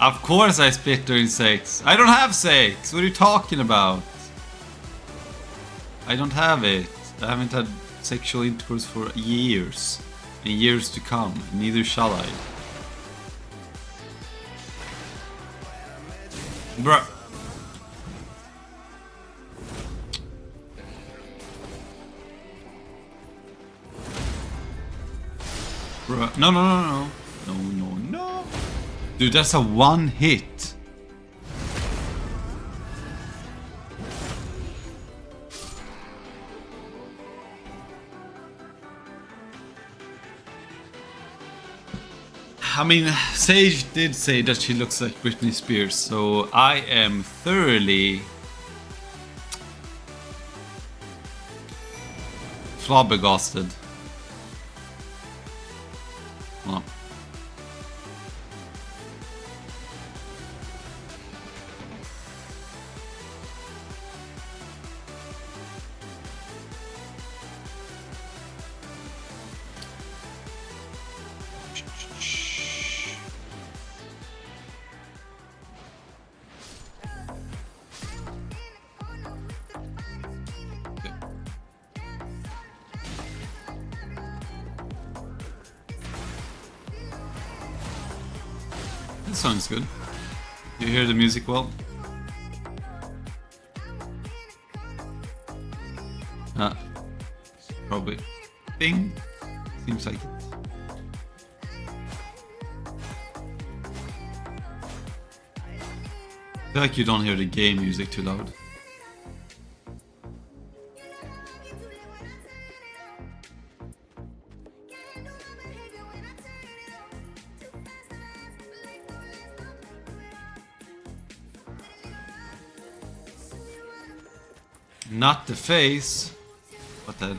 Of course I spit during sex. I don't have sex. What are you talking about? I don't have it. I haven't had sexual intercourse for years. And years to come. Neither shall I. Bruh. Bruh. No, no, no, no. No, no, no. Dude, that's a one hit. I mean, Sage did say that she looks like Britney Spears, so I am thoroughly flabbergasted. Well. That sounds good. You hear the music well? Probably. Bing. Seems like it. I feel like you don't hear the game music too loud. Not the face. What the hell?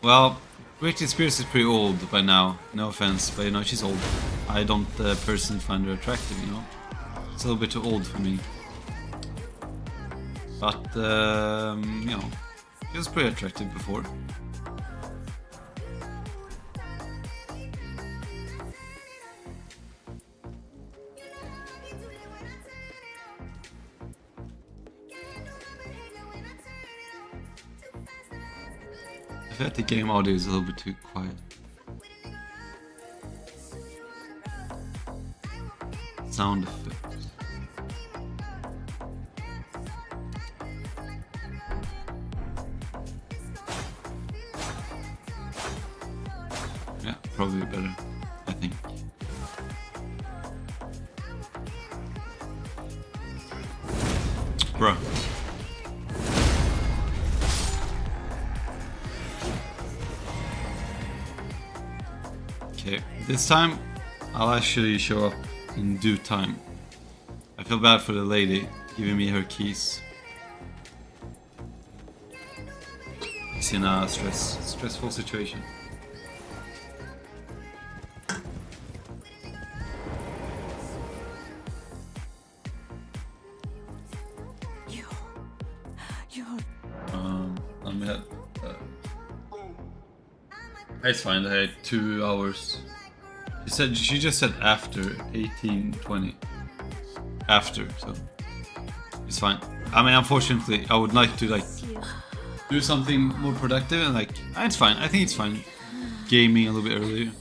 Well, Britney Spears is pretty old by now. No offense, but you know, she's old. I don't personally find her attractive, you know. It's a little bit too old for me. But, you know, she was pretty attractive before. I feel like the game audio is a little bit too quiet. Sound effects. Yeah, probably better, I think. Bruh. Okay, this time I'll actually show up in due time. I feel bad for the lady giving me her keys. She's in a stressful situation. It's fine, I had 2 hours. She just said after 18:20. After, so it's fine. I mean, unfortunately, I would like to do something more productive and it's fine. I think it's fine. Gaming a little bit earlier.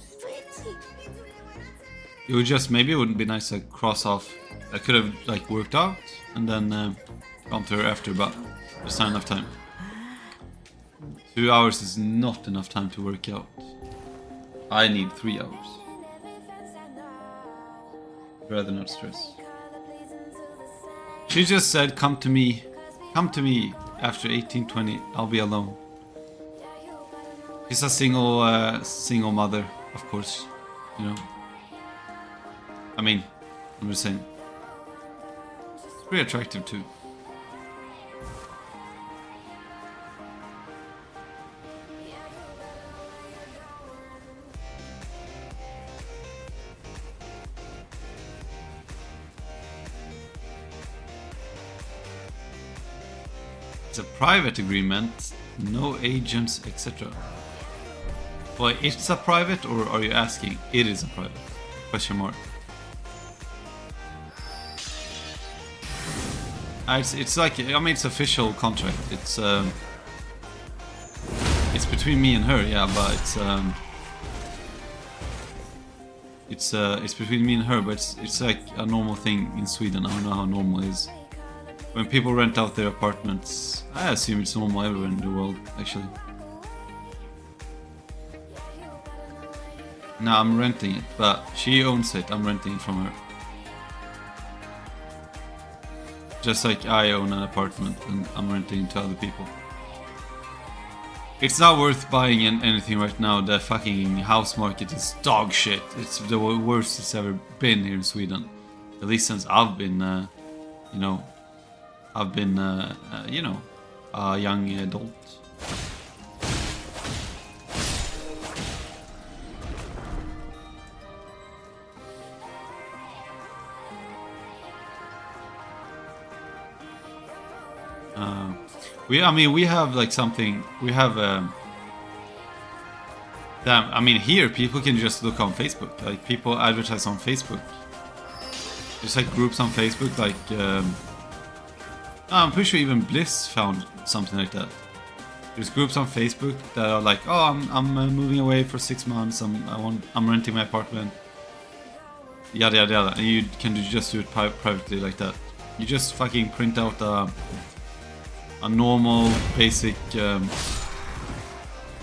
It would just maybe it wouldn't be nice to cross off. I could have worked out and then gone to her after, but there's not enough time. 2 hours is not enough time to work out. I need 3 hours. Rather not stress. She just said, come to me after 18:20, I'll be alone. She's a single mother, of course, you know. I mean, I'm just saying. It's pretty attractive too. It's a private agreement, no agents, etc. Well, it's a private, or are you asking it is a private? Question mark. It's like, I mean, it's official contract. It's between me and her, yeah, but it's between me and her, but it's like a normal thing in Sweden. I don't know how normal it is. When people rent out their apartments, I assume it's normal everywhere in the world, actually. No, I'm renting it, but she owns it. I'm renting it from her. Just like I own an apartment and I'm renting it to other people. It's not worth buying anything right now. The fucking house market is dog shit. It's the worst it's ever been here in Sweden. At least since I've been, you know, a young adult. We have like something. We have. Damn, I mean, here people can just look on Facebook. Like people advertise on Facebook. There's like groups on Facebook. Like I'm pretty sure even Bliss found something like that. There's groups on Facebook that are like, oh, I'm moving away for 6 months. I'm renting my apartment. Yada yada yada. And you can just do it privately like that. You just fucking print out a normal, basic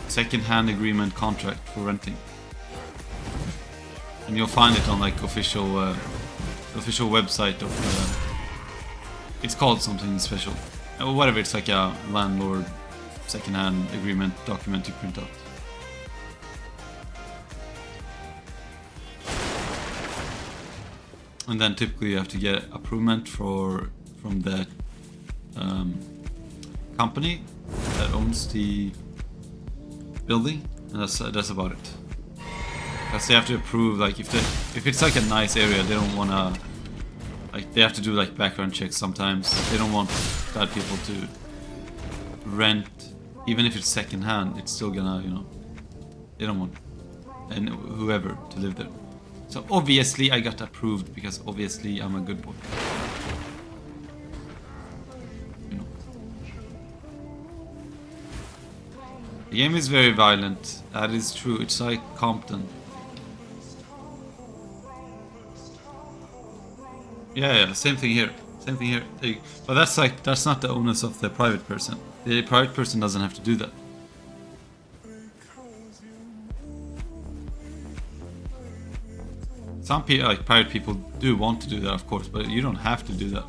second-hand agreement contract for renting, and you'll find it on like official website of. It's called something special, or whatever. It's like a landlord second-hand agreement document you print out. And then typically you have to get approval from the company that owns the building, and that's about it. Because they have to approve, like if it's like a nice area, they don't wanna, like they have to do like background checks sometimes. They don't want bad people to rent, even if it's second hand. It's still gonna, they don't want and whoever to live there. So obviously I got approved because obviously I'm a good boy. The game is very violent, that is true, it's like Compton. Yeah, same thing here. But that's not the onus of the private person. The private person doesn't have to do that. Some people, like private people, do want to do that, of course, but you don't have to do that.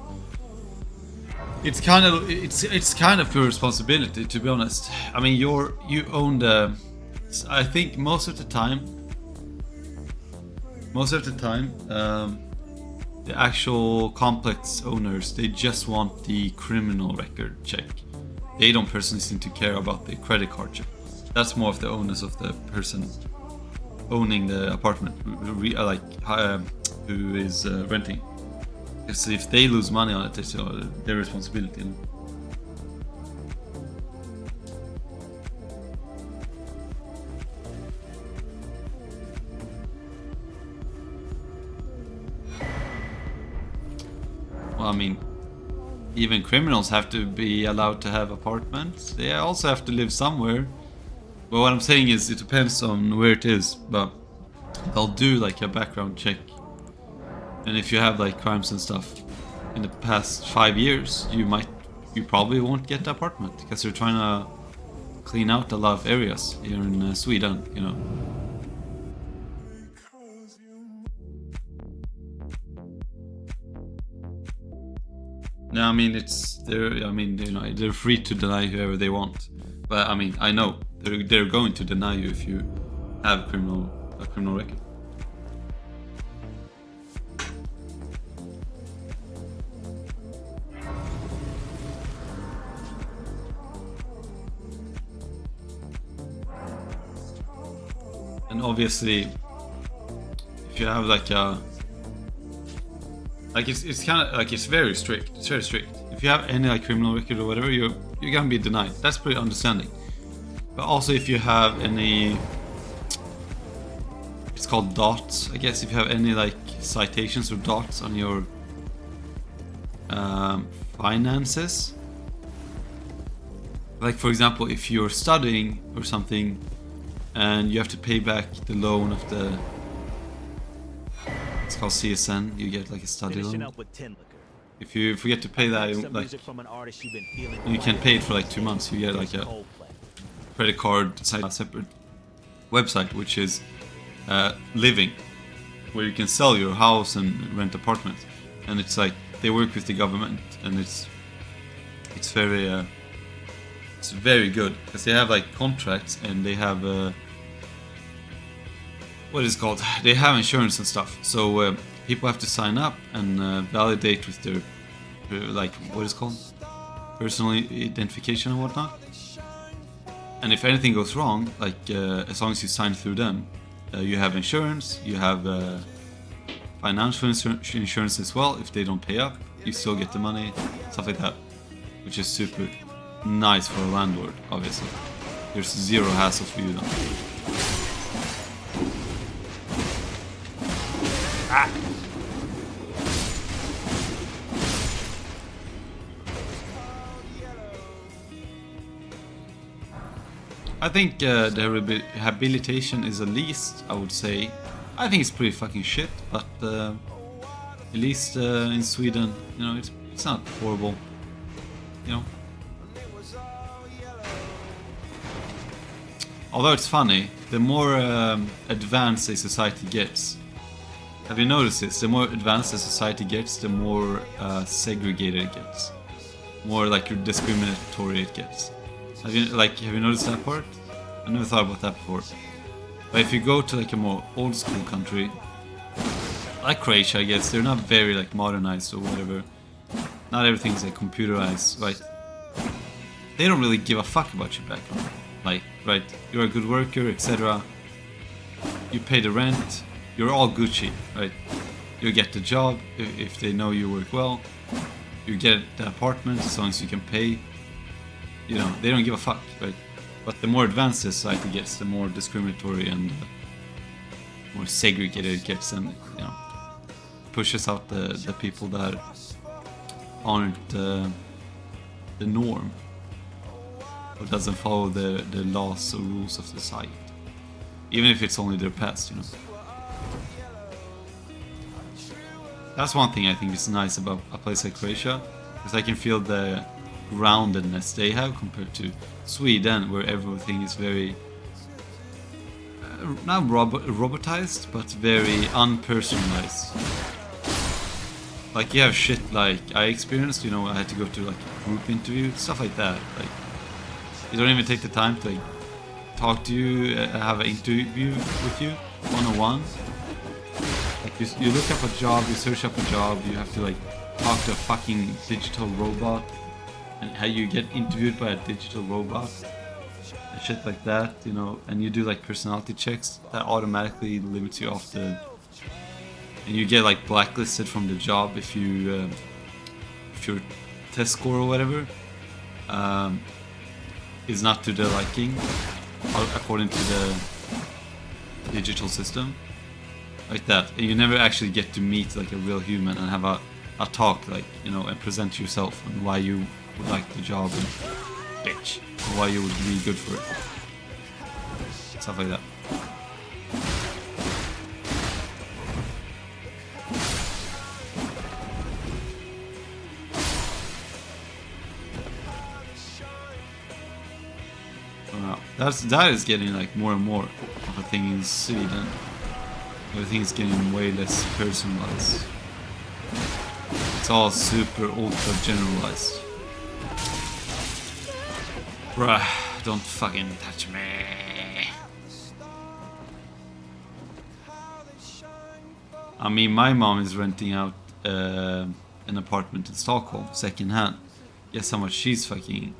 It's kind of your responsibility, to be honest. I mean, you own the. I think most of the time, the actual complex owners, they just want the criminal record check. They don't personally seem to care about the credit card check. That's more of the onus of the person owning the apartment, who is renting. Because if they lose money on it, it's their responsibility. Well, I mean, even criminals have to be allowed to have apartments. They also have to live somewhere. But what I'm saying is, it depends on where it is. But they'll do like a background check. And if you have like crimes and stuff in the past 5 years, you probably won't get the apartment because they're trying to clean out a lot of areas here in Sweden, No, I mean they're free to deny whoever they want, but I mean I know they're going to deny you if you have a criminal record. And obviously, if you have like it's kind of like it's very strict. It's very strict. If you have any like criminal record or whatever, you're gonna be denied. That's pretty understanding. But also, if you have any, it's called dots, I guess. If you have any like citations or dots on your finances. Like for example, if you're studying or something and you have to pay back the loan of the, it's called CSN, you get like a study loan. If you forget to pay that, you can pay it for like 2 months. You get like a credit card site, a separate website, which is Living, where you can sell your house and rent apartments. And it's like they work with the government, and it's very good because they have like contracts, and they have what is it called? They have insurance and stuff. So people have to sign up and validate with their like what is it called, personal identification and whatnot. And if anything goes wrong, like as long as you sign through them, you have insurance, you have financial insurance as well. If they don't pay up, you still get the money, stuff like that, which is super nice for a landlord. Obviously, there's zero hassle for you then. I think the rehabilitation is the least, I would say. I think it's pretty fucking shit, but at least in Sweden, you know, it's not horrible, you know. Although it's funny, the more advanced a society gets, have you noticed this? The more advanced a society gets, the more segregated it gets, more like discriminatory it gets. Have you noticed that part? I never thought about that before. But if you go to like a more old school country, like Croatia, I guess, they're not very like modernized or whatever. Not everything's like computerized, right? They don't really give a fuck about your background. Like, right, you're a good worker, etc. You pay the rent, you're all Gucci, right? You get the job if they know you work well. You get the apartment as long as you can pay. You know, they don't give a fuck, right? But the more advanced society gets, the more discriminatory and more segregated it gets, and you know, pushes out the people that aren't the norm, or doesn't follow the laws or rules of society, even if it's only their past, you know. That's one thing I think is nice about a place like Croatia, because I can feel the groundedness they have compared to Sweden, where everything is very not robotized, but very unpersonalized. Like you have shit like I experienced, you know, I had to go to like a group interview, stuff like that. Like you don't even take the time to like talk to you, have an interview with you one-on-one. Like you look up a job, you search up a job, you have to like talk to a fucking digital robot, and how you get interviewed by a digital robot and shit like that, you know, and you do like personality checks that automatically limits you off the, and you get like blacklisted from the job if your test score or whatever is not to their liking according to the digital system, like that. And you never actually get to meet like a real human and have a talk, like, you know, and present yourself and why you would like the job and bitch, or why you would be good for it, stuff like that. That is getting like more and more of a thing in Sweden. Everything is getting way less personalized. It's all super ultra generalized. Bruh, don't fucking touch me. I mean, my mom is renting out an apartment in Stockholm, second hand. Guess how much she's fucking...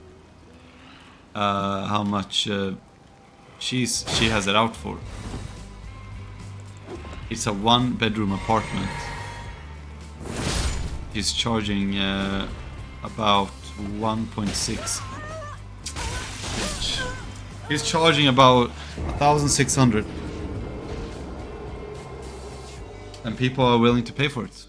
how much she has it out for. It's a 1-bedroom apartment. He's charging about 1.6. He's charging about 1,600, and people are willing to pay for it.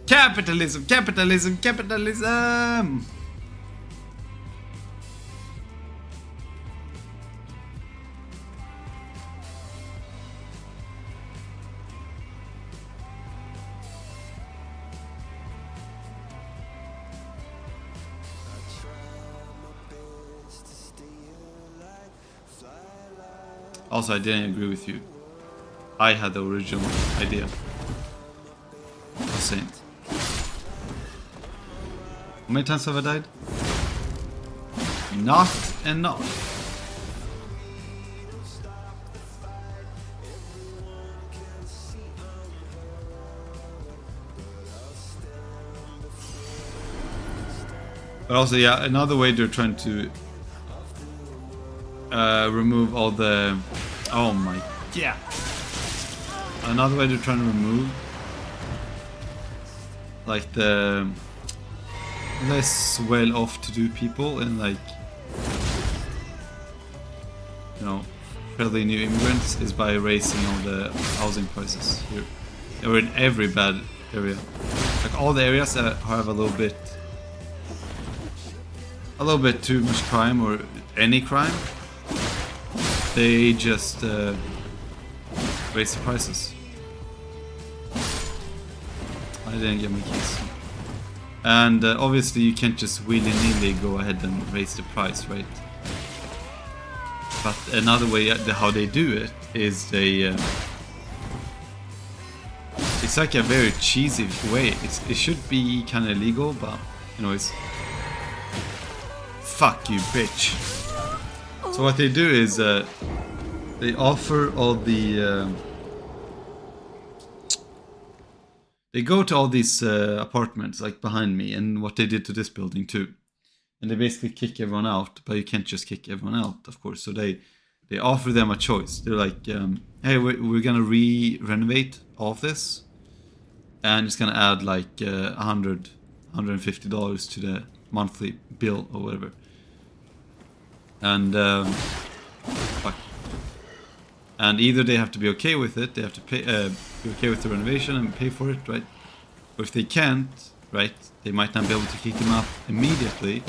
Capitalism, capitalism, capitalism! Also, I didn't agree with you. I had the original idea. Saint. How many times have I died? Not enough. But also, yeah, another way they're trying to remove all the... Oh my... Yeah! Another way they're trying to remove... like the... less well-off to do people and like... you know, fairly new immigrants is by raising all the housing prices here. Or in every bad area. Like all the areas that have a little bit too much crime or any crime, they just raise the prices. I didn't get my keys. And obviously you can't just willy-nilly go ahead and raise the price, right? But another way how they do it is they... it's like a very cheesy way. It should be kind of illegal, but you know, it's... Fuck you, bitch. So what they do is they offer all the... they go to all these apartments like behind me, and what they did to this building too. And they basically kick everyone out, but you can't just kick everyone out, of course. So they offer them a choice. They're like, hey, we're gonna renovate all of this, and it's gonna add like $150 to the monthly bill or whatever. And fuck. And either they have to be okay with it, they have to pay, be okay with the renovation and pay for it, right? Or if they can't, right, they might not be able to kick them out immediately,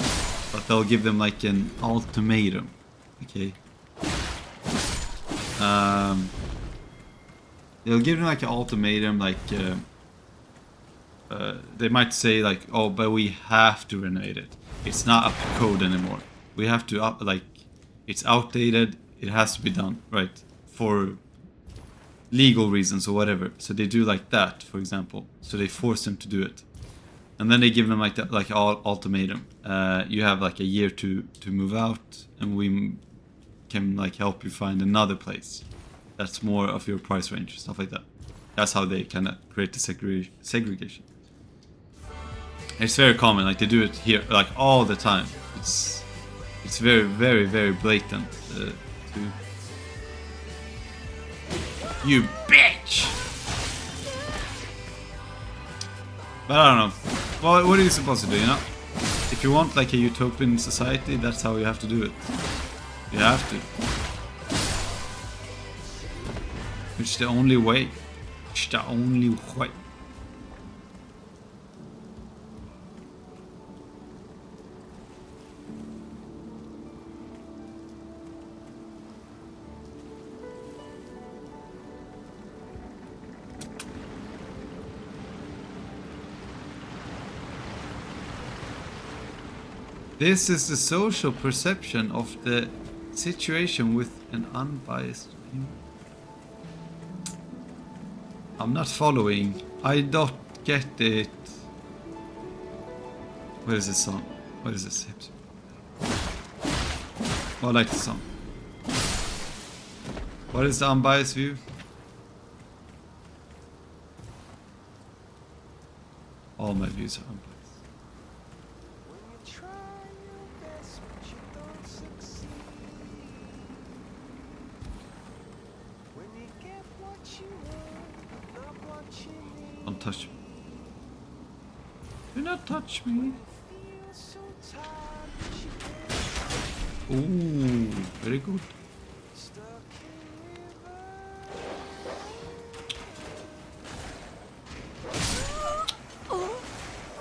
but they'll give them like an ultimatum, okay? They'll give them like an ultimatum, like they might say like, oh, but we have to renovate it. It's not up to code anymore. We have to like, it's outdated. It has to be done, right? For legal reasons or whatever. So they do like that, for example. So they force them to do it, and then they give them like that, like ultimatum. You have like a year to move out, and we can like help you find another place that's more of your price range, stuff like that. That's how they kind of create the segregation. It's very common, like they do it here, like all the time. It's very, very, very blatant. You bitch! But I don't know. Well, what are you supposed to do, you know? If you want like a utopian society, that's how you have to do it. You have to. It's the only way. It's the only way. This is the social perception of the situation with an unbiased view. I'm not following. I don't get it. What is this song? What is this? Oh, I like this song. What is the unbiased view? All my views are unbiased. Don't touch me. Do not touch me. Ooh, very good.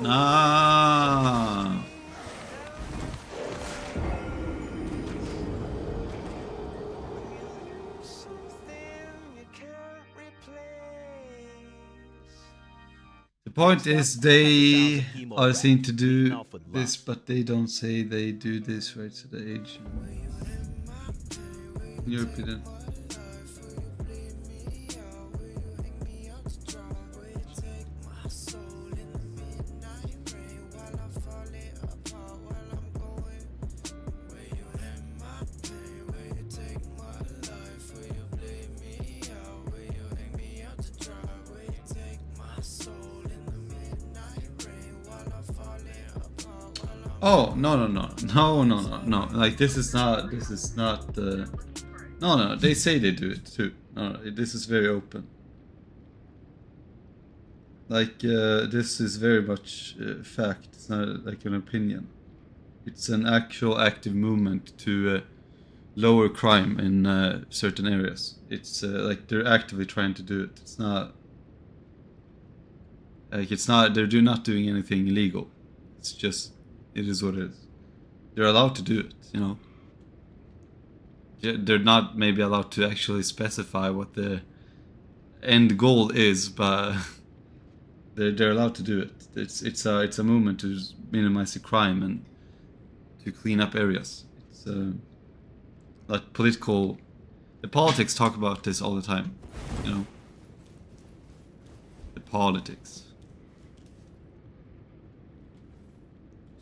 Nah. The point is they are seen to do this, but they don't say they do this, right? So the age. In your opinion. Oh no. Like this is not no. They say they do it too. No, this is very open. Like this is very much fact. It's not like an opinion. It's an actual active movement to lower crime in certain areas. It's like they're actively trying to do it. It's not like they're not doing anything illegal. It's just it is what it is. They're allowed to do it, you know. They're not maybe allowed to actually specify what the end goal is, but they're allowed to do it. It's a movement to minimize the crime and to clean up areas. It's like the politics talk about this all the time, you know. The politics.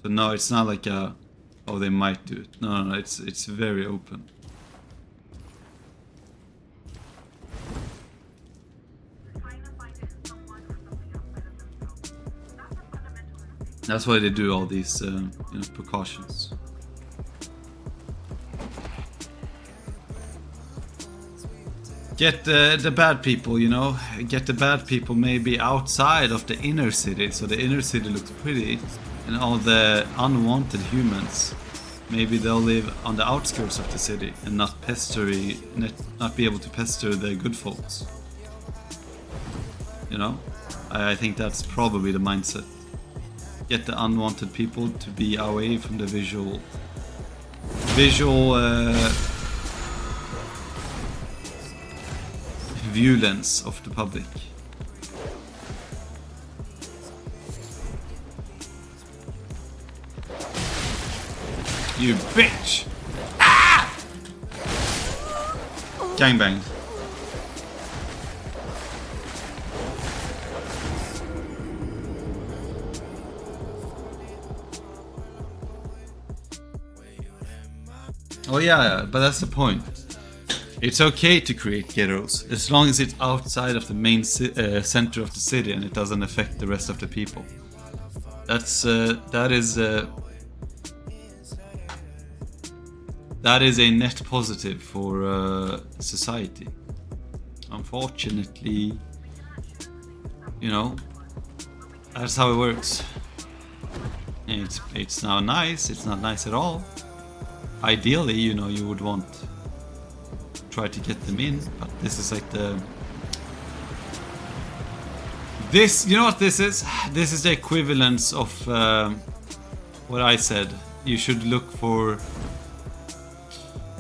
So no, it's not like oh, they might do it. No, it's very open. That's why they do all these precautions. Get the bad people, you know. Get the bad people maybe outside of the inner city, so the inner city looks pretty. And all the unwanted humans, maybe they'll live on the outskirts of the city and not be able to pester the good folks. You know, I think that's probably the mindset. Get the unwanted people to be away from the visual view lens of the public. You bitch! Ah! Gangbanged. Oh yeah, but that's the point. It's okay to create ghettos as long as it's outside of the main center of the city and it doesn't affect the rest of the people. That is a net positive for society. Unfortunately, you know, that's how it works. It's now nice. It's not nice at all. Ideally, you know, you would want to try to get them in, but this is like you know what this is? This is the equivalence of what I said. You should look for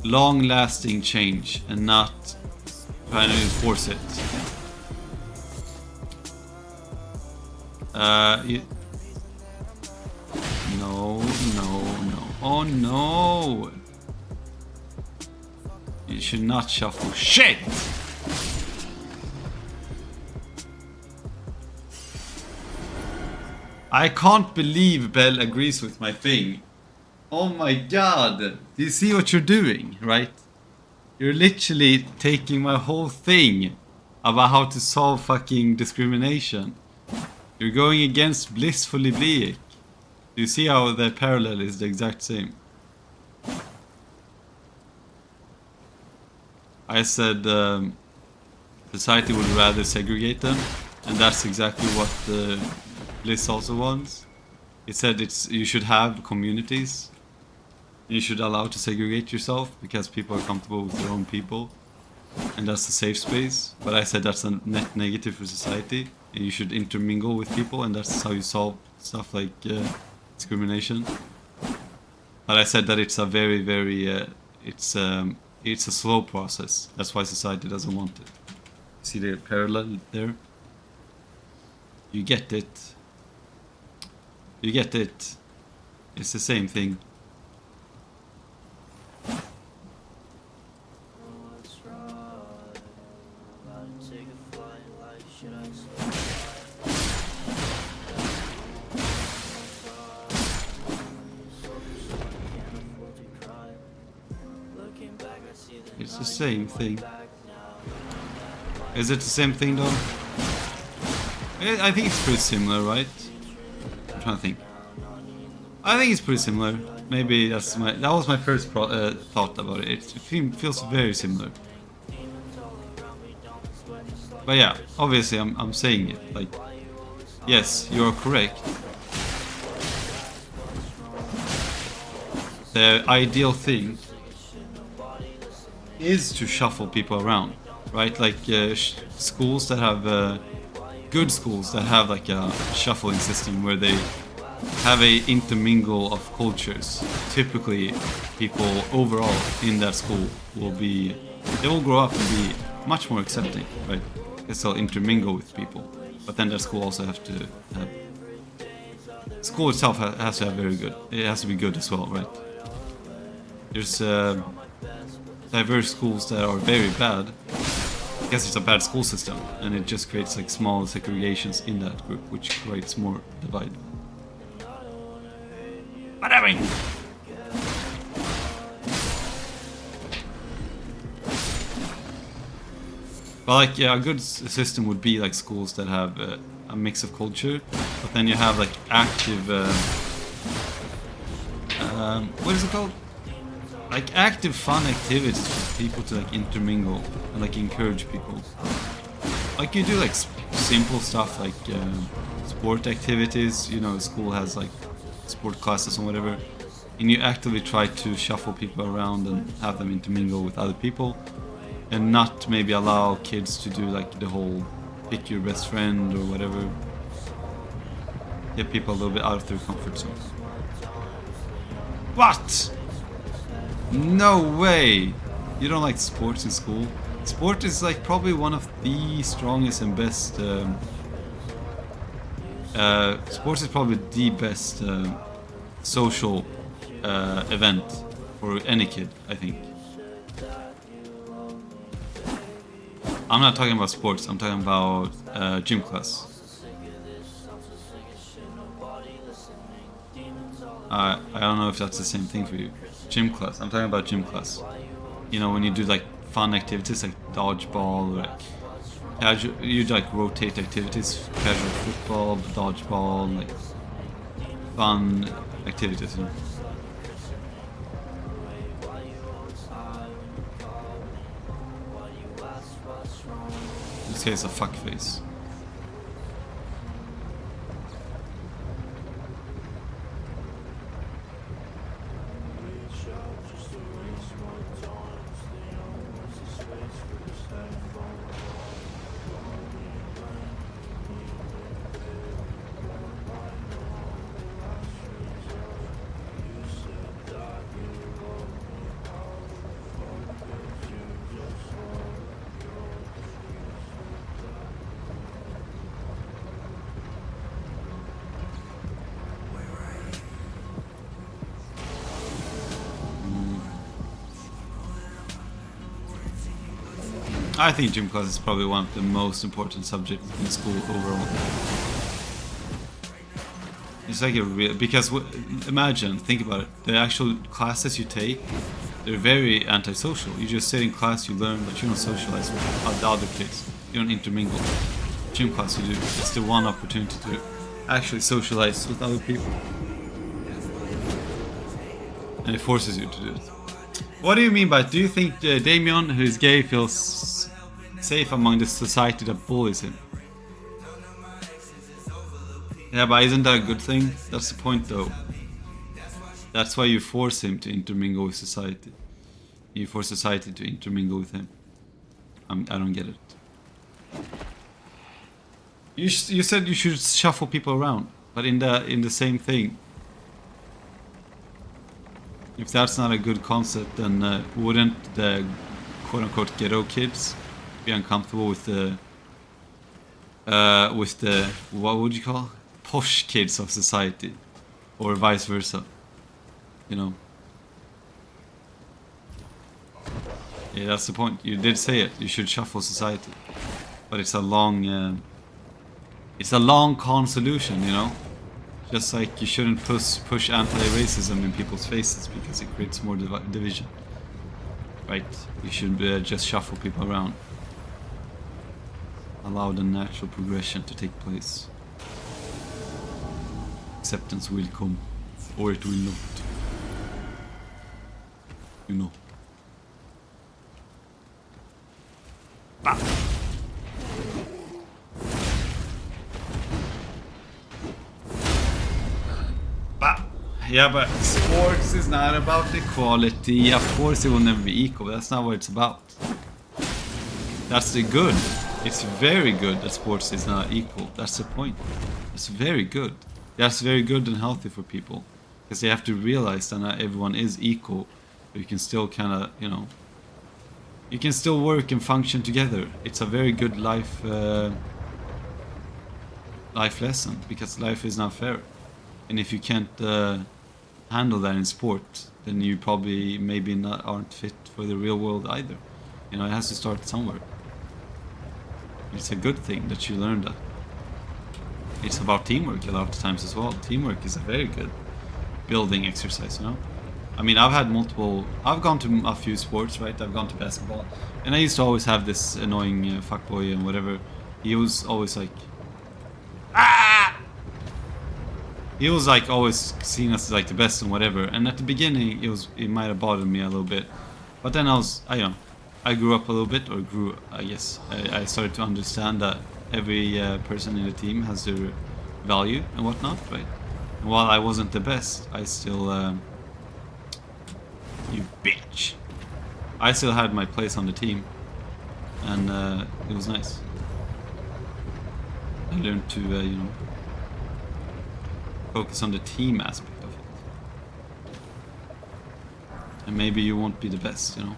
long-lasting change and not trying to enforce it. No. Oh no! You should not shuffle shit! I can't believe Bell agrees with my thing. Oh my god! Do you see what you're doing, right? You're literally taking my whole thing about how to solve fucking discrimination. You're going against Blissfully Bleak. Do you see how the parallel is the exact same? I said society would rather segregate them, and that's exactly what Bliss also wants. He said you should have communities. You should allow to segregate yourself because people are comfortable with their own people, and that's a safe space. But I said that's a net negative for society, and you should intermingle with people, and that's how you solve stuff like discrimination. But I said that it's a very, very, it's a slow process. That's why society doesn't want it. See the parallel there? You get it. You get it. It's the same thing. It's the same thing. Is it the same thing though? I think it's pretty similar, right? I'm trying to think. I think it's pretty similar. Maybe that was my first thought about it. It feels very similar. But yeah, obviously I'm saying it. Like, yes, you are correct. The ideal thing is to shuffle people around, right? Like schools that have good schools that have like a shuffling system where they have a intermingle of cultures. Typically, people overall in that school they will grow up and be much more accepting, right? Because they'll intermingle with people. But then that school also have to have school itself has to have very good. It has to be good as well, right? There's diverse schools that are very bad. I guess it's a bad school system, and it just creates like small segregations in that group, which creates more divide. But I mean, but like yeah, a good system would be like schools that have a mix of culture, but then you have like active. What is it called? Like active fun activities for people to like intermingle and like encourage people. Like you do like simple stuff like sport activities. You know, school has like sport classes and whatever, and you actively try to shuffle people around and have them intermingle with other people, and not maybe allow kids to do like the whole pick your best friend or whatever. Get people a little bit out of their comfort zone. What? No way! You don't like sports in school? Sport is like probably one of the strongest and best. Sports is probably the best social event for any kid, I think. I'm not talking about sports, I'm talking about gym class. I don't know if that's the same thing for you. Gym class. I'm talking about gym class. You know, when you do like fun activities like dodgeball, or like casual, you do like rotate activities, casual football, dodgeball, like fun activities. You know? This guy's a fuckface. I think gym class is probably one of the most important subjects in school overall. It's like a real, because imagine, think about it, the actual classes you take, they're very antisocial. You just sit in class, you learn, but you don't socialize with the other kids. You don't intermingle. Gym class you do. It's the one opportunity to actually socialize with other people. And it forces you to do it. What do you mean by, do you think Damien, who is gay, feels safe among the society that bullies him? Yeah, but isn't that a good thing? That's the point though. That's why you force him to intermingle with society. You force society to intermingle with him. I don't get it. You said you should shuffle people around. But in the same thing, if that's not a good concept, then wouldn't the quote-unquote ghetto kids be uncomfortable with the what would you call posh kids of society, or vice versa? You know. Yeah, that's the point. You did say it. You should shuffle society, but it's a long con solution. You know. Just like you shouldn't push anti-racism in people's faces because it creates more division. Right? You should just shuffle people around. Allow the natural progression to take place. Acceptance will come, or it will not. You know. Bah. Yeah, but sports is not about equality. Of course it will never be equal, but that's not what it's about. That's the good. It's very good that sports is not equal. That's the point. It's very good. That's very good and healthy for people. Because they have to realize that not everyone is equal. But you can still kind of, you know... You can still work and function together. It's a very good life lesson. Because life is not fair. And if you can't handle that in sport, then you probably maybe aren't fit for the real world either. You know, it has to start somewhere. It's a good thing that you learn that. It's about teamwork a lot of times as well. Teamwork is a very good building exercise, you know? I mean, I've gone to a few sports, right? I've gone to basketball. And I used to always have this annoying fuckboy and whatever. He was always like... Ah! He was like always seen as like the best and whatever. And at the beginning, it might have bothered me a little bit. But then I grew up a little bit, or I started to understand that every person in the team has their value and whatnot, right? And while I wasn't the best, I still... you bitch! I still had my place on the team. And it was nice. I learned to, you know, focus on the team aspect of it. And maybe you won't be the best, you know?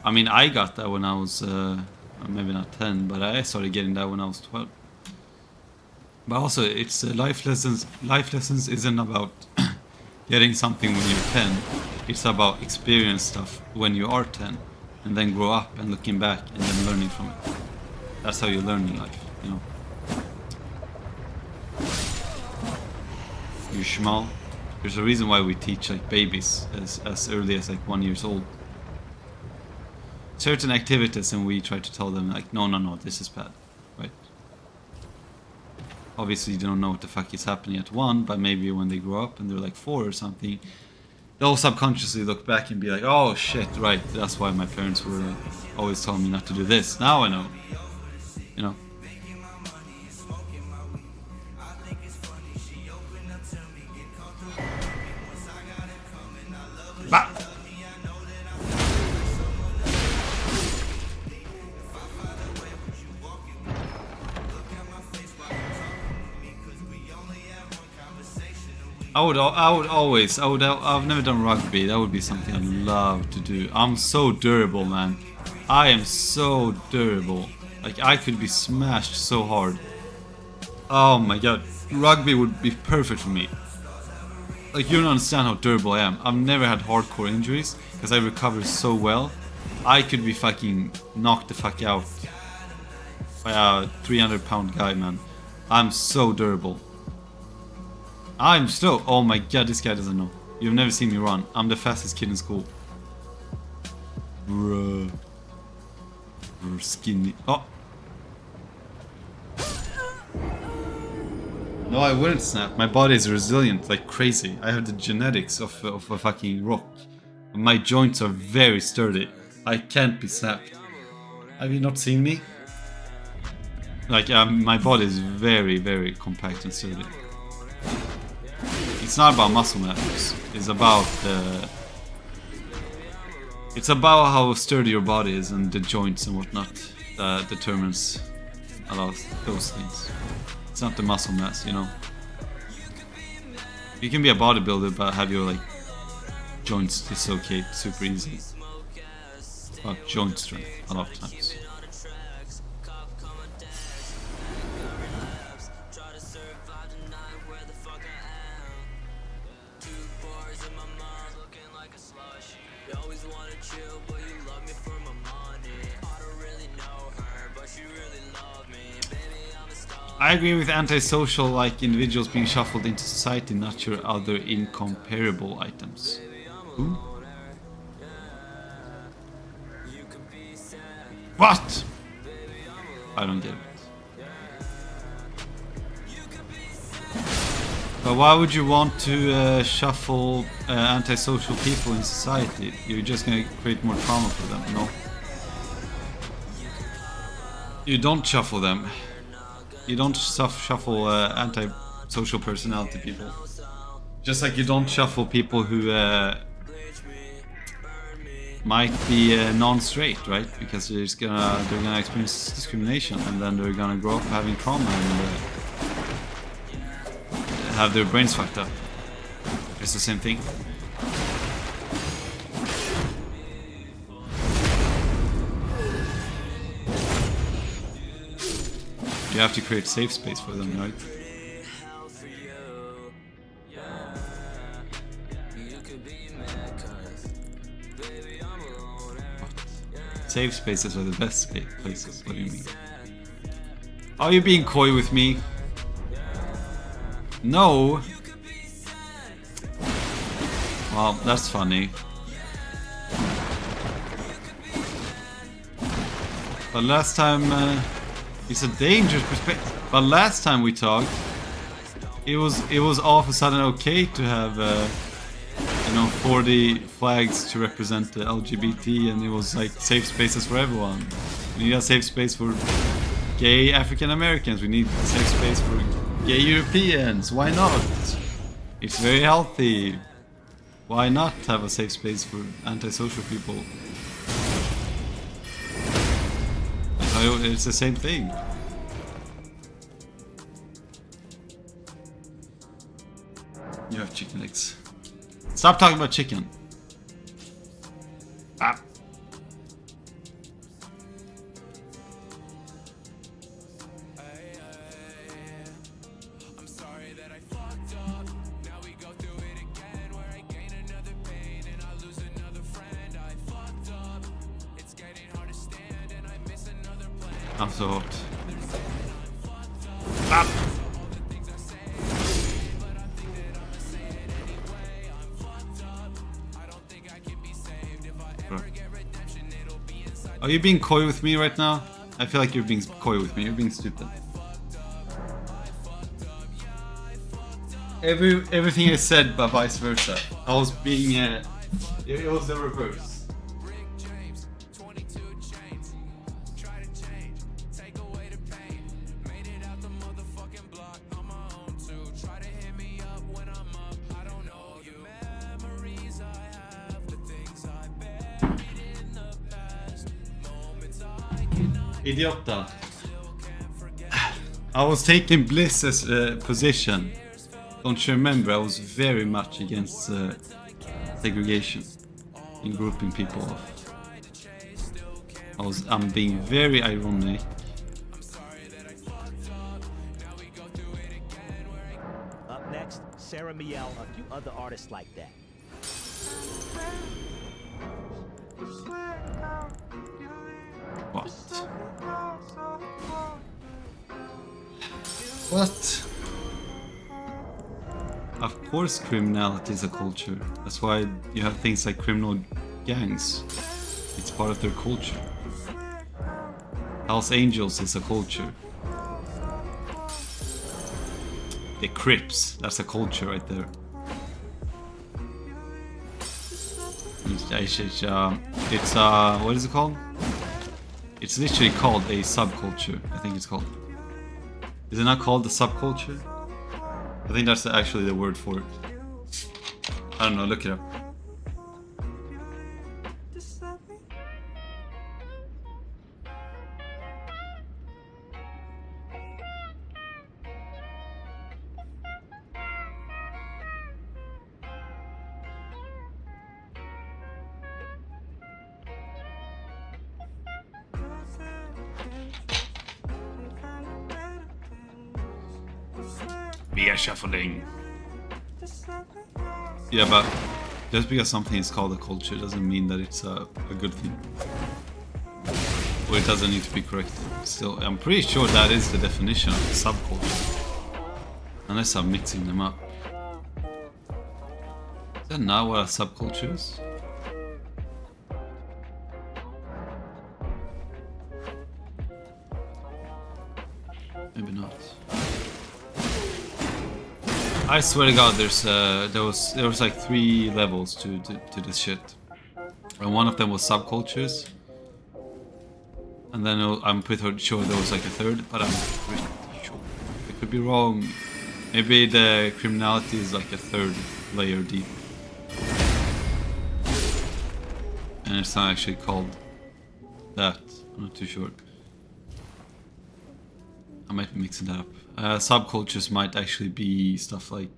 I mean, I got that when I was, maybe not 10, but I started getting that when I was 12. But also, it's life lessons. Life lessons isn't about getting something when you're 10. It's about experience stuff when you are 10, and then grow up and looking back and then learning from it. That's how you learn in life, you know. You schmal. There's a reason why we teach like babies as early as like 1 year old. Certain activities, and we try to tell them like, no, this is bad, right? Obviously, they don't know what the fuck is happening at 1, but maybe when they grow up and they're like 4 or something, they'll subconsciously look back and be like, oh shit, right, that's why my parents were always telling me not to do this. Now I know, you know. Bah! I've never done rugby. That would be something I'd love to do. I'm so durable, man. I am so durable. Like, I could be smashed so hard. Oh my god. Rugby would be perfect for me. Like, you don't understand how durable I am. I've never had hardcore injuries because I recover so well. I could be fucking knocked the fuck out by a 300-pound guy, man. I'm so durable. I'm slow. Oh my god, this guy doesn't know. You've never seen me run. I'm the fastest kid in school. Bruh. Bruh, skinny. Oh. No, I wouldn't snap. My body is resilient like crazy. I have the genetics of a fucking rock. My joints are very sturdy. I can't be snapped. Have you not seen me? Like, my body is very, very compact and sturdy. It's not about muscle mass. It's about how sturdy your body is and the joints and whatnot that determines a lot of those things. It's not the muscle mass, you know. You can be a bodybuilder but have your like joints dislocate super easy. About joint strength a lot of times. I agree with antisocial like individuals being shuffled into society, not your other incomparable items. Who? What? I don't get it. But why would you want to shuffle antisocial people in society? You're just gonna create more trauma for them, no? You don't shuffle them. You don't shuffle anti-social personality people. Just like you don't shuffle people who might be non-straight, right? Because they're gonna experience discrimination, and then they're gonna grow up having trauma and have their brains fucked up. It's the same thing. You have to create safe space for them, right? Safe spaces are the best places. What do you mean? Are you being coy with me? No. Well, that's funny. But last time, it's a dangerous perspective. But last time we talked, it was all of a sudden okay to have, 40 flags to represent the LGBT, and it was like safe spaces for everyone. We need a safe space for gay African Americans. We need a safe space for gay Europeans. Why not? It's very healthy. Why not have a safe space for antisocial people? It's the same thing. You have chicken eggs. Stop talking about chicken. Ah. I'm so hot. Ah. Are you being coy with me right now? I feel like you're being coy with me. You're being stupid. Everything I said, but vice versa. I was being. It was the reverse. Idiota. I was taking Bliss's position. Don't you remember? I was very much against segregation in grouping people off. I'm being very ironic. Up next, Sarah Miel, a few other artists like that. What? What? Of course criminality is a culture. That's why you have things like criminal gangs. It's part of their culture. Hells Angels is a culture. The Crips, that's a culture right there. It's what is it called? It's literally called a subculture, I think it's called. Is it not called the subculture? I think that's actually the word for it. I don't know, look it up. Be a shuffling. Yeah, but just because something is called a culture doesn't mean that it's a good thing. Or it doesn't need to be corrected. Still, I'm pretty sure that is the definition of a subculture. Unless I'm mixing them up. Is that not what a subculture is? Maybe not. I swear to God, there was like 3 levels to this shit, and one of them was subcultures, and then I'm pretty sure there was like a third, but I'm pretty sure I could be wrong. Maybe the criminality is like a 3rd layer deep, and it's not actually called that. I'm not too sure. I might be mixing that up. Subcultures might actually be stuff like...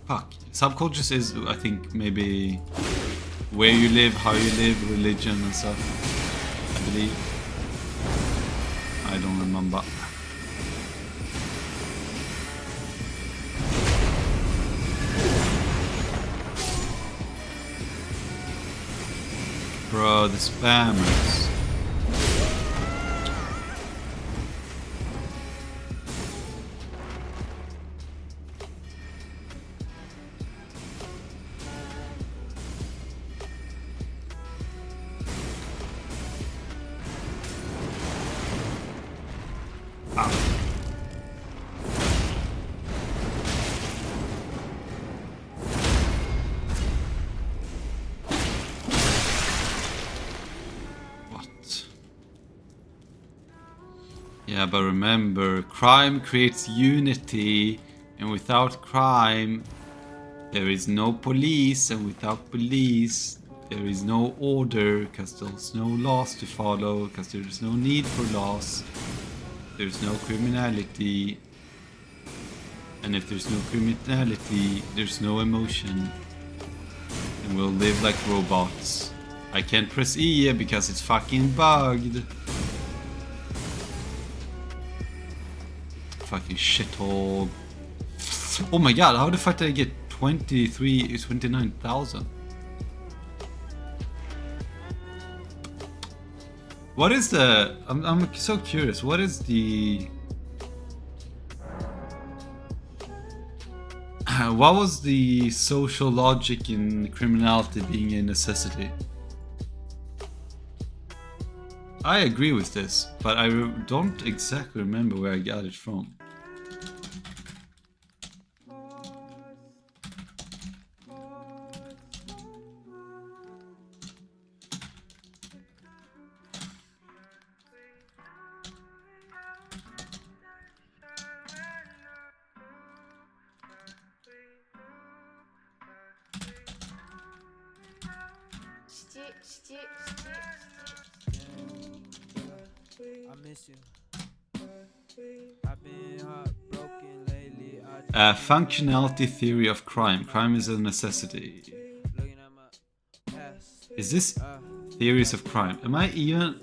fuck. Subcultures is, I think, maybe where you live, how you live, religion and stuff. I believe. I don't remember. Bro, the spammers. Yeah, but remember, crime creates unity, and without crime, there is no police, and without police, there is no order, because there's no laws to follow, because there's no need for laws, there's no criminality, and if there's no criminality, there's no emotion, and we'll live like robots. I can't press E because it's fucking bugged. Fucking shithole. Oh my god, how the fuck did I get 29,000? What is the... I'm so curious, what is the... what was the social logic in criminality being a necessity? I agree with this, but I don't exactly remember where I got it from. Functionality theory of crime. Crime is a necessity. Is this theories of crime? Am I even...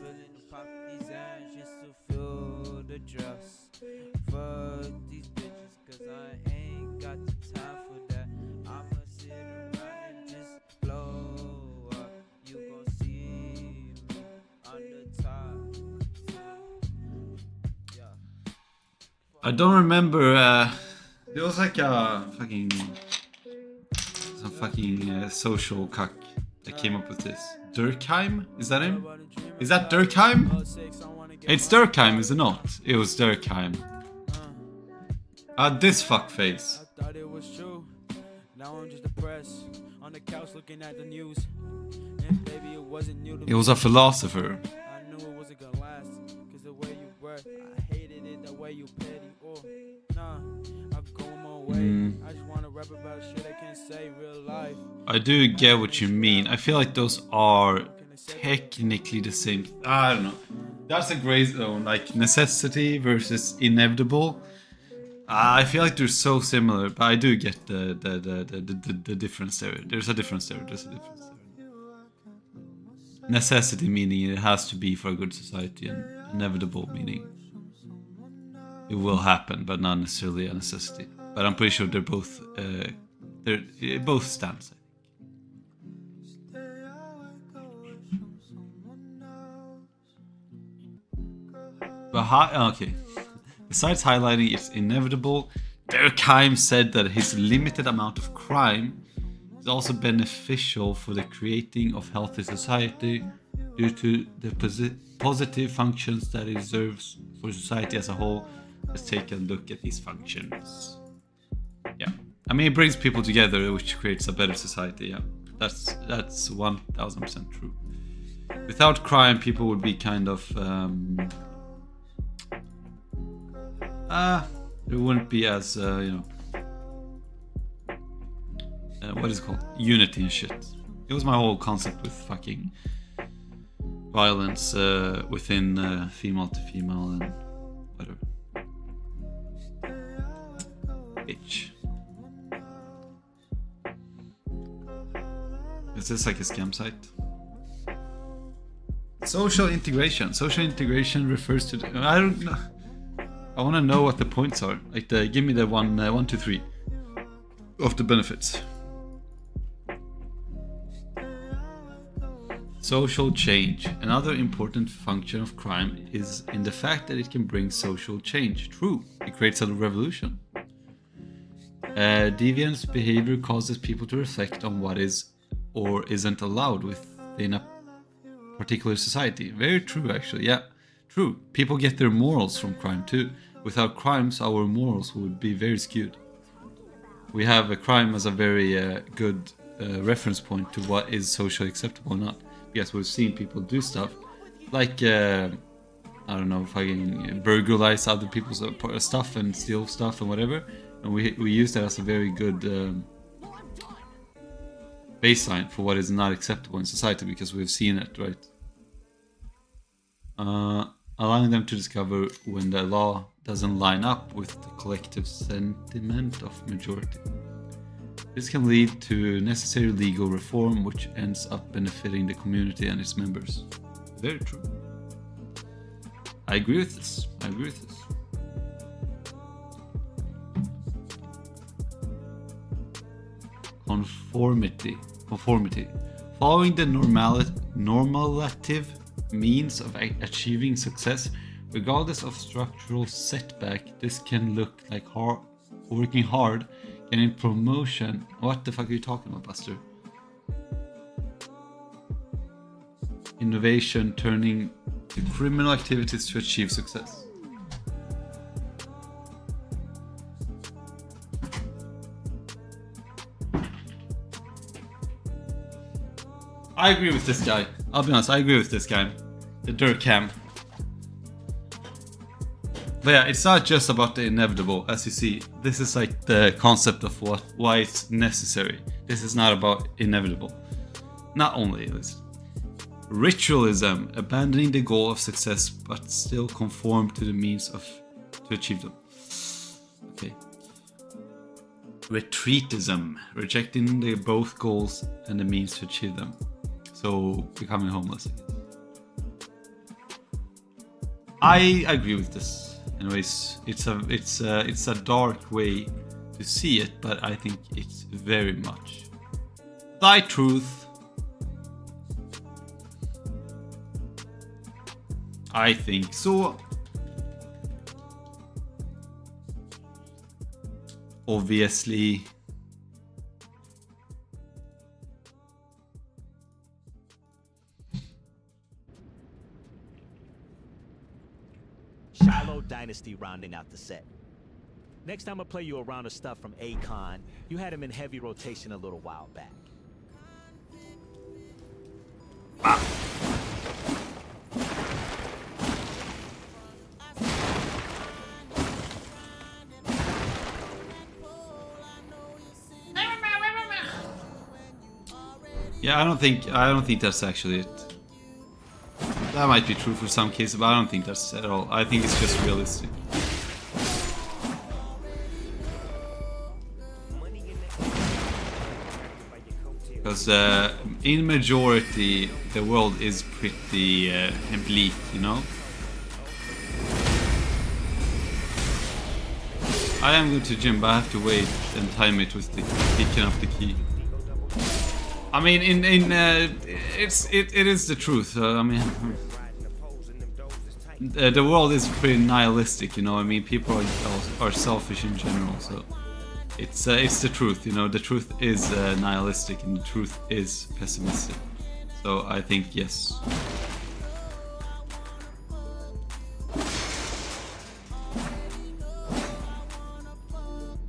I don't remember, there was like a fucking... some fucking social cuck that came up with this. Durkheim? Is that him? Is that Durkheim? It's Durkheim, is it not? It was Durkheim. This fuckface. I thought it was true. Now I'm just depressed on the couch looking at the news. And baby, it wasn't new to me. He was a philosopher. I knew it wasn't gonna last, cause the way you were, I hated it the way you petty. Nah, I go my way. I just wanna rap about shit I can't say real life. I do get what you mean. I feel like those are technically the same. I don't know. That's a gray zone, like necessity versus inevitable. I feel like they're so similar, but I do get the difference there. There's a difference there. Necessity meaning it has to be for a good society, and inevitable meaning it will happen, but not necessarily a necessity. But I'm pretty sure they're both it both stands. But okay. Besides highlighting its inevitable, Durkheim said that his limited amount of crime is also beneficial for the creating of healthy society due to the positive functions that it serves for society as a whole. Let's take a look at these functions. Yeah, I mean, it brings people together, which creates a better society. Yeah, that's 1000% true. Without crime, people would be kind of it wouldn't be as what is it called? Unity and shit. It was my whole concept with fucking violence within female to female and whatever. Bitch. Is this like a scam site? Social integration. Social integration refers to I don't know. I want to know what the points are. Like, give me the 1, 2, 3 of the benefits. Social change. Another important function of crime is in the fact that it can bring social change. True, it creates a revolution. Deviant behavior causes people to reflect on what is or isn't allowed within a particular society. Very true, actually. Yeah. True, people get their morals from crime too. Without crimes, our morals would be very skewed. We have a crime as a very good reference point to what is socially acceptable or not. Because we've seen people do stuff like, I don't know, fucking burglarize other people's stuff and steal stuff and whatever. And we use that as a very good baseline for what is not acceptable in society because we've seen it, right? Allowing them to discover when the law doesn't line up with the collective sentiment of majority. This can lead to necessary legal reform, which ends up benefiting the community and its members. Very true. I agree with this. Conformity. Following the normative means of achieving success, regardless of structural setback, this can look like working hard, getting promotion. What the fuck are you talking about, Buster? Innovation, turning to criminal activities to achieve success. I agree with this guy. I'll be honest, I agree with this guy. The Durkheim. But yeah, it's not just about the inevitable, as you see. This is like the concept of why it's necessary. This is not about inevitable. Not only this. Ritualism, abandoning the goal of success but still conform to the means to achieve them. Okay. Retreatism, rejecting both goals and the means to achieve them. So becoming homeless. I agree with this. Anyways, it's a dark way to see it, but I think it's very much thy truth. I think so. Obviously. Shiloh Dynasty rounding out the set. Next time I'll play you a round of stuff from Akon. You had him in heavy rotation a little while back. Yeah, I don't think that's actually it. That might be true for some cases, but I don't think that's at all. I think it's just realistic. Because in majority, the world is pretty bleak, you know? I am going to gym, but I have to wait and time it with the picking up the key. I mean, it is the truth. I mean, the world is pretty nihilistic, you know. I mean, people are selfish in general, so it's the truth, you know. The truth is nihilistic, and the truth is pessimistic. So I think yes.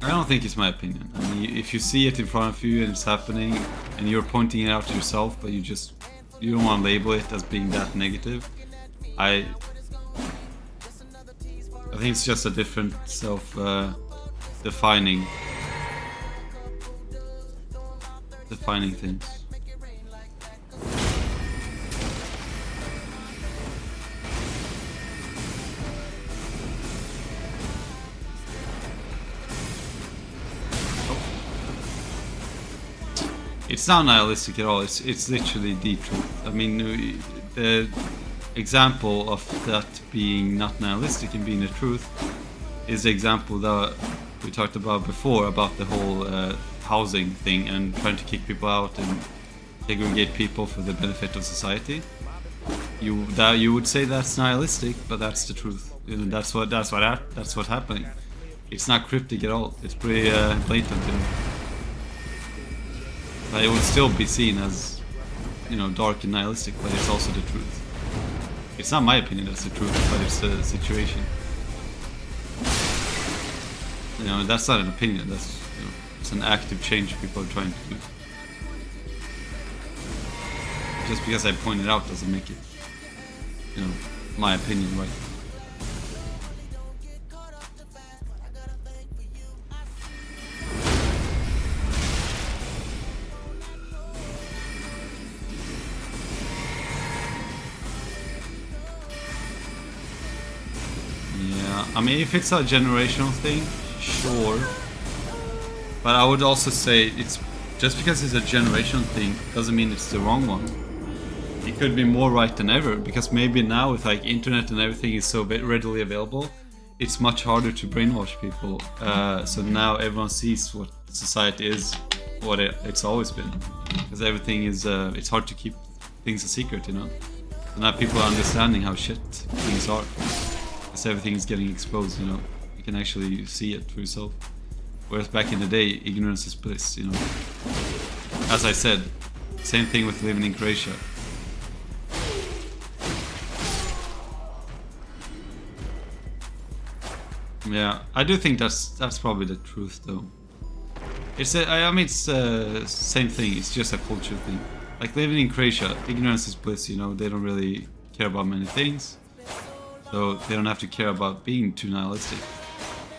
I don't think it's my opinion. I mean, if you see it in front of you and it's happening, and you're pointing it out to yourself, but you don't want to label it as being that negative, I think it's just a different defining things. It's not nihilistic at all. It's literally the truth. I mean, the example of that being not nihilistic and being the truth is the example that we talked about before, about the whole housing thing and trying to kick people out and segregate people for the benefit of society. You would say that's nihilistic, but that's the truth. You know, that's what's happening. It's not cryptic at all. It's pretty blatant. You know? But it would still be seen as, you know, dark and nihilistic, but it's also the truth. It's not my opinion that's the truth, but it's the situation. You know, that's not an opinion, that's, you know, it's an active change people are trying to do. Just because I point it out doesn't make it, you know, my opinion right. I mean, if it's a generational thing, sure. But I would also say it's just because it's a generational thing doesn't mean it's the wrong one. It could be more right than ever, because maybe now with like internet and everything is so readily available, it's much harder to brainwash people. So now everyone sees what society is, what it's always been, because everything is it's hard to keep things a secret, you know. So now people are understanding how shit things are. Because everything is getting exposed, you know. You can actually see it for yourself. Whereas back in the day, ignorance is bliss, you know. As I said, same thing with living in Croatia. Yeah, I do think that's probably the truth, though. I mean, it's same thing. It's just a culture thing. Like living in Croatia, ignorance is bliss, you know. They don't really care about many things. So they don't have to care about being too nihilistic.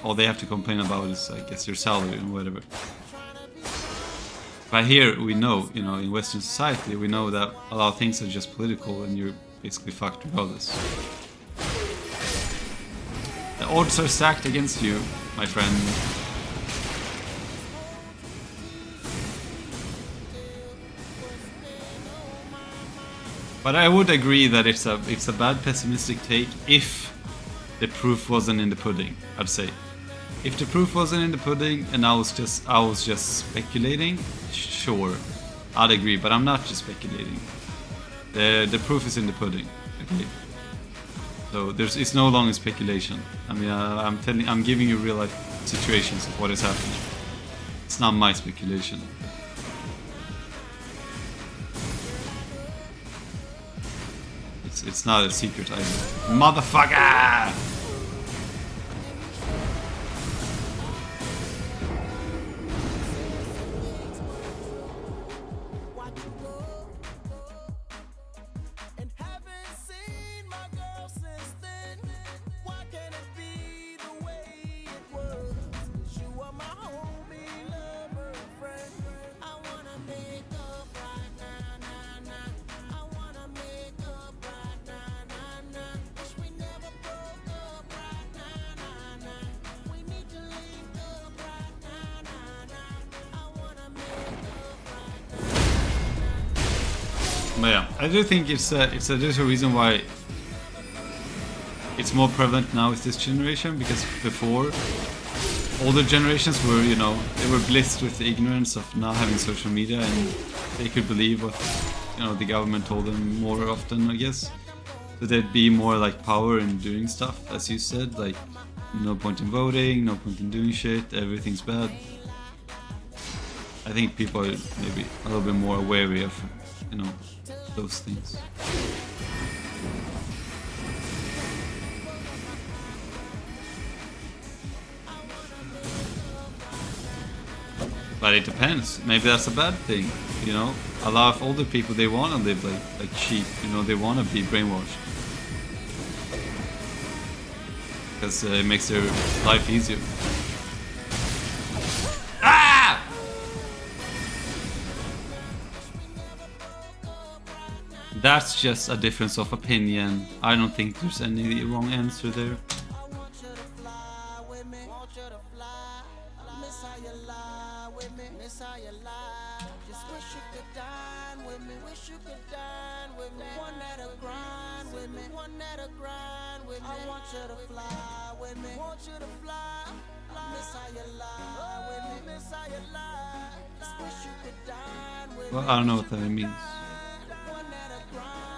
All they have to complain about is, I guess, their salary and whatever. But here we know, you know, in Western society, we know that a lot of things are just political and you're basically fucked regardless. The odds are stacked against you, my friend. But I would agree that it's a bad pessimistic take if the proof wasn't in the pudding, I'd say. If the proof wasn't in the pudding and I was just speculating, sure, I'd agree, but I'm not just speculating. The proof is in the pudding, okay? So it's no longer speculation. I mean, I'm giving you real life situations of what is happening. It's not my speculation. It's not a secret either. Motherfucker! But yeah, I do think there's a reason why it's more prevalent now with this generation, because before older generations were, you know, they were blessed with the ignorance of not having social media, and they could believe what, you know, the government told them more often, I guess. So there'd be more like power in doing stuff, as you said, like no point in voting, no point in doing shit, everything's bad. I think people are maybe a little bit more wary of, you know, those things. But it depends. Maybe that's a bad thing, you know. A lot of older people, they want to live like sheep, you know. They want to be brainwashed because it makes their life easier. Ah! That's just a difference of opinion. I don't think there's any wrong answer there. Well, I don't know what that means.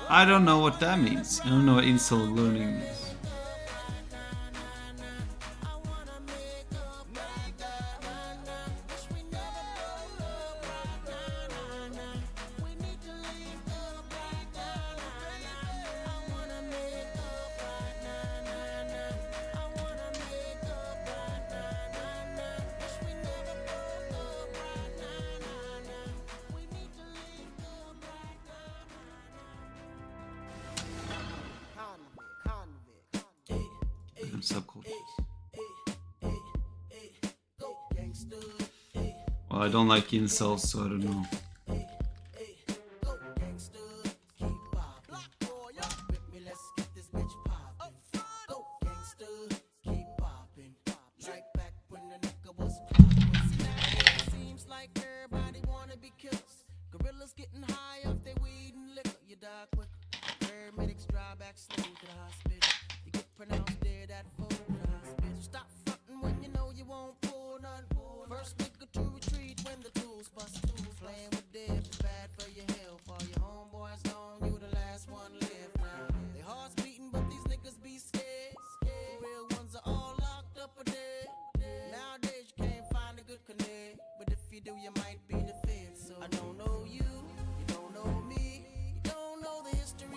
I don't know what that means. I don't know what incel learning means. Subcultures. Well, I don't like incels, so I don't know.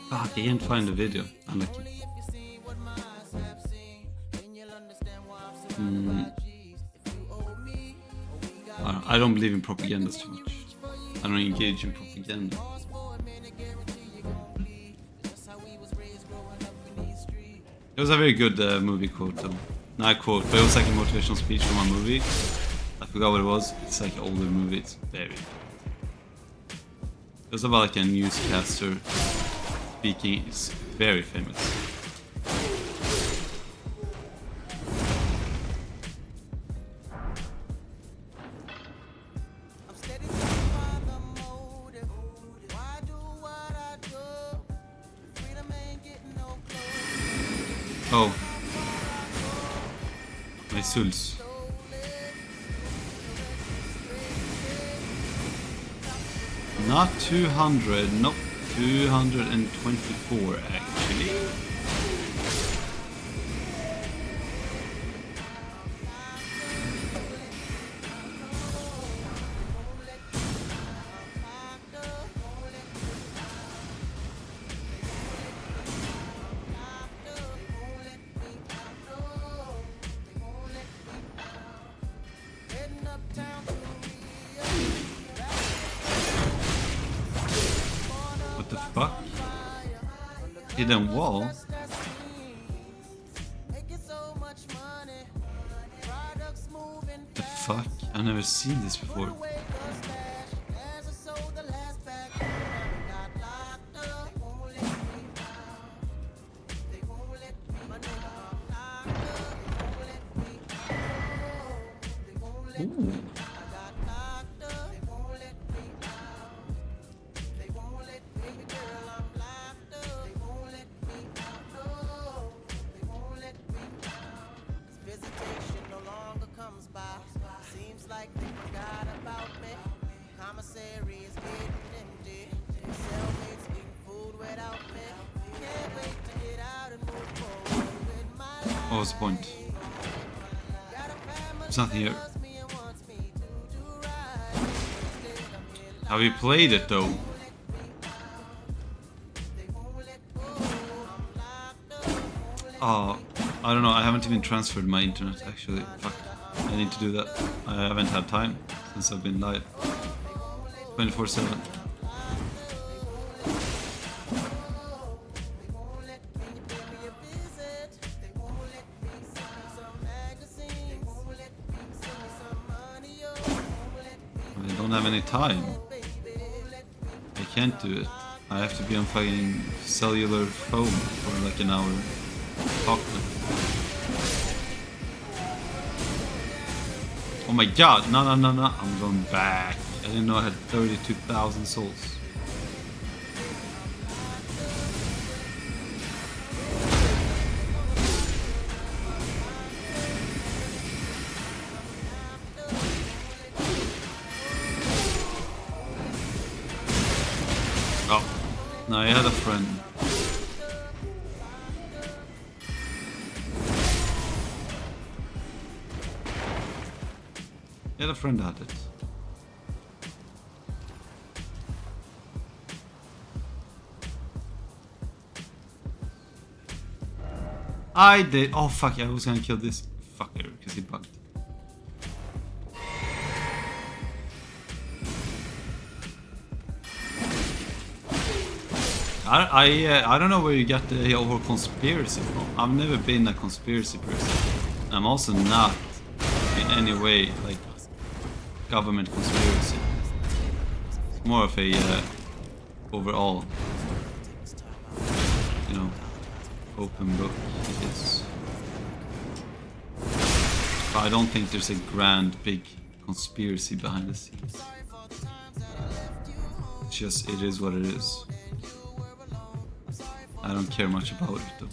Fuck, I can't find the video. Unlucky. I don't believe in propaganda too much. I don't engage in propaganda. It was a very good movie quote though. Not quote, but it was like a motivational speech from a movie. I forgot what it was. It's like an older movie. It's very... It was about like a newscaster speaking. It's very famous. Oh. Results. Not 200, nope. 224 actually. What the fuck? Hidden wall? The fuck? I've never seen this before. Ooh. What was the point? There's nothing here. Have you played it though? Oh, I don't know. I haven't even transferred my internet actually. Fuck. I need to do that. I haven't had time since I've been live. 24/7. I don't have any time. I can't do it. I have to be on fucking cellular phone for like an hour. Talking. Oh my god, no, I'm going back. I didn't know I had 32,000 souls. Oh, no, I had a friend. I had a friend had it. I did. Oh fuck! I was gonna kill this fucker because he bugged. I don't know where you got the whole conspiracy from. I've never been a conspiracy person. I'm also not in any way like government conspiracy. It's more of a overall, you know, open book. It is. But I don't think there's a grand, big conspiracy behind the scenes. It's just, it is what it is. I don't care much about it though.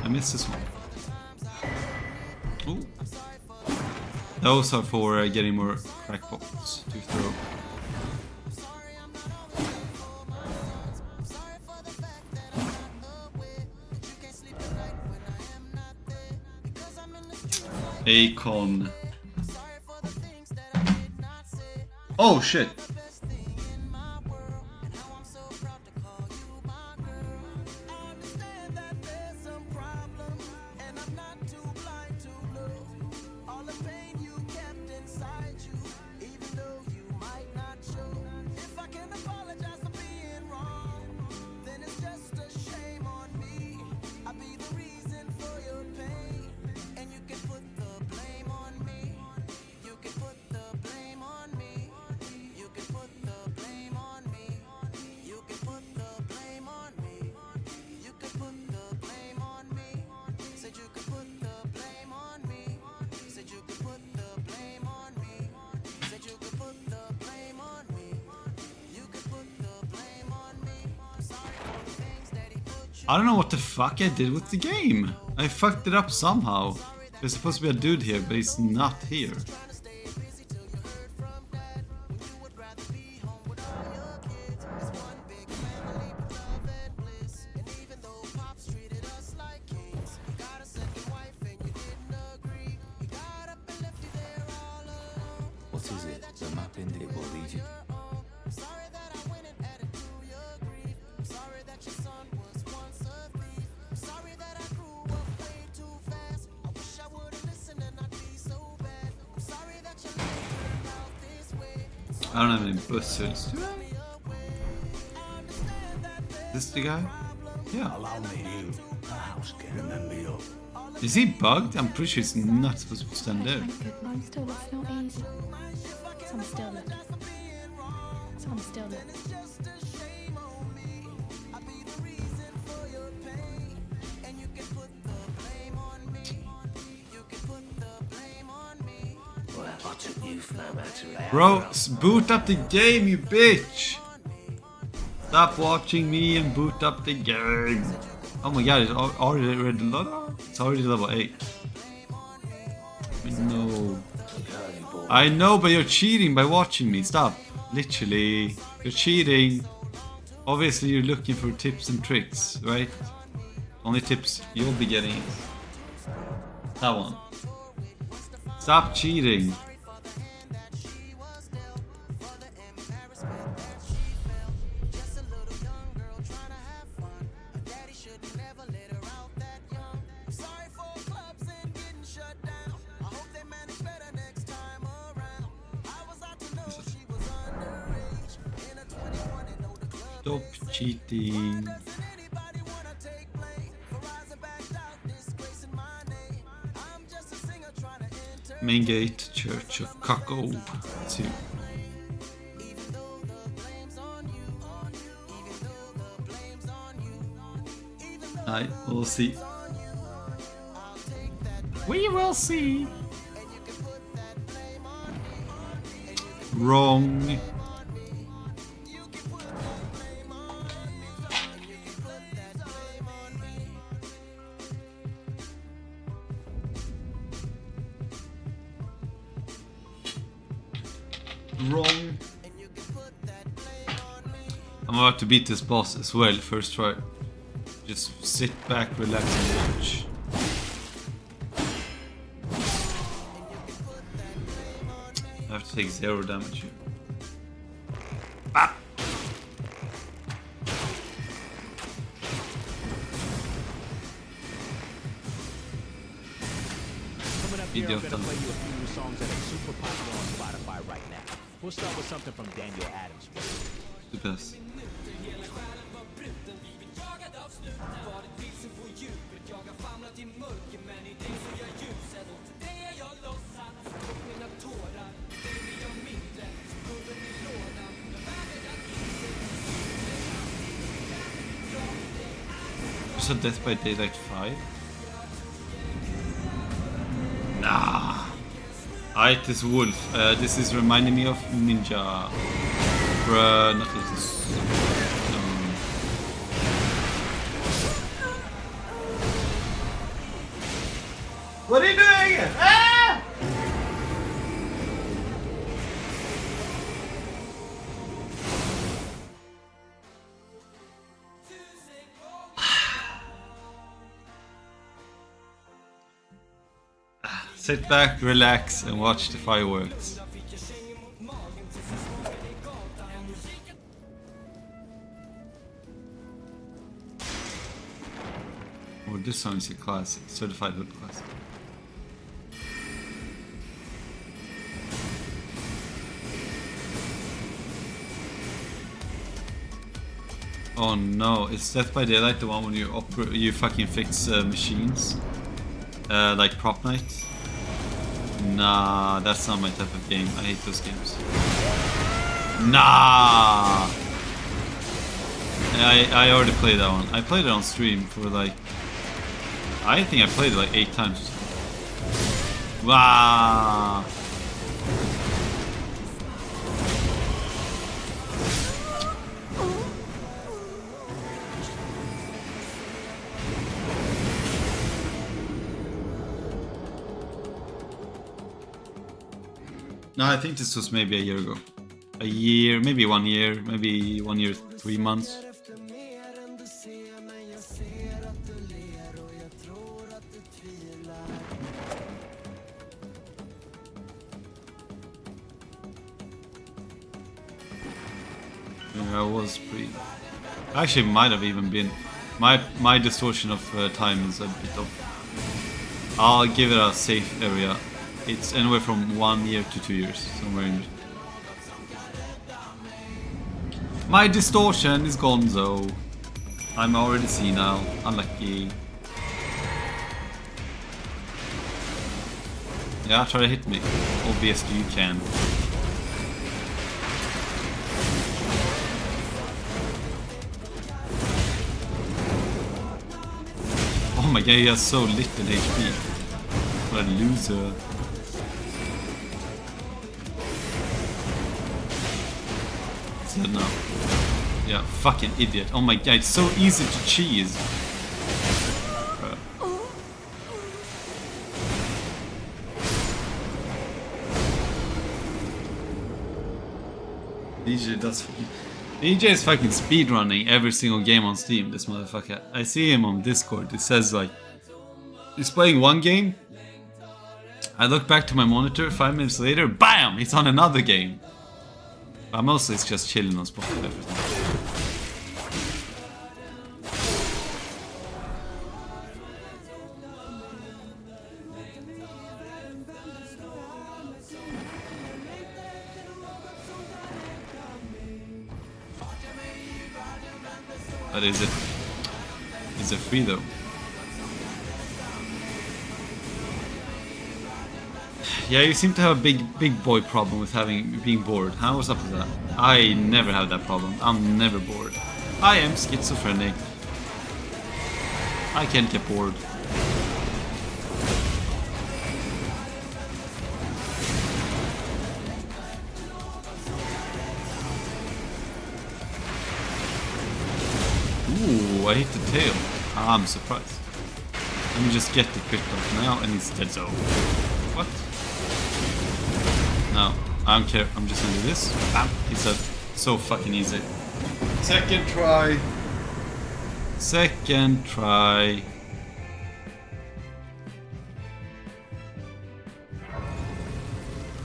I missed this one. Ooh. Those are for getting more crackpots to throw. Acon. Oh shit. I don't know what the fuck I did with the game. I fucked it up somehow. There's supposed to be a dude here, but he's not here. What is it? The map in it will lead you. I don't have any buzzers. This the guy? Yeah. Allow me you. The house can remember you. Is he bugged? I'm pretty sure he's not supposed to stand there. I'm still, it's not easy. Some still look. Some still look. Well, I took you for no matter how. Bro, boot up the game, you bitch! Stop watching me and boot up the game. Oh my god, it's already level. It's already level 8. No. I know, but you're cheating by watching me. Stop. Literally. You're cheating. Obviously, you're looking for tips and tricks, right? Only tips you'll be getting is that one. Stop cheating. Stop cheating. Main gate, Church of Kako 2. I will see. We will see. Wrong. Wrong. I'm about to beat this boss as well, first try. Just sit back, relax and watch. I have to take 0 damage here. Ah! Coming up here, I'm gonna play you a few new songs that are super popular on Spotify right now. We'll start with something from Daniel Adams. The best. So Death by Daylight 5? Nah. It is Wolf. This is reminding me of Ninja. Bruh, not this. What are you doing? Ah! Sit back, relax, and watch the fireworks. Oh, this song is a classic, certified hood classic. Oh no, is Death by Daylight the one when you fucking fix machines? Like Prop Night? Nah, that's not my type of game. I hate those games. Nah! I already played that one. I played it on stream for like... I think I played it like 8 times. Wow! No, I think this was maybe a year ago. A year, maybe 1 year, maybe 1 year, 3 months. Yeah, I was pretty... Actually, might have even been... My distortion of time is a bit off. I'll give it a safe area. It's anywhere from 1 year to 2 years, somewhere in between. My distortion is gonzo. I'm already senile. Unlucky. Yeah, try to hit me. Obviously you can. Oh my god, he has so little HP. What a loser. It's dead now. Yeah, fucking idiot. Oh my god, it's so easy to cheese. DJ is fucking speedrunning every single game on Steam, this motherfucker. I see him on Discord. It says like he's playing one game. I look back to my monitor 5 minutes later, BAM! He's on another game. But mostly it's just chilling on Spotify. But is it free though? Yeah, you seem to have a big boy problem with being bored. Huh? What's up with that? I never have that problem. I'm never bored. I am schizophrenic. I can't get bored. Ooh, I hit the tail. I'm surprised. Let me just get the crit off now, and he's dead. So, what? No, I don't care. I'm just gonna do this. Bam! It's so fucking easy. Second try. Second try.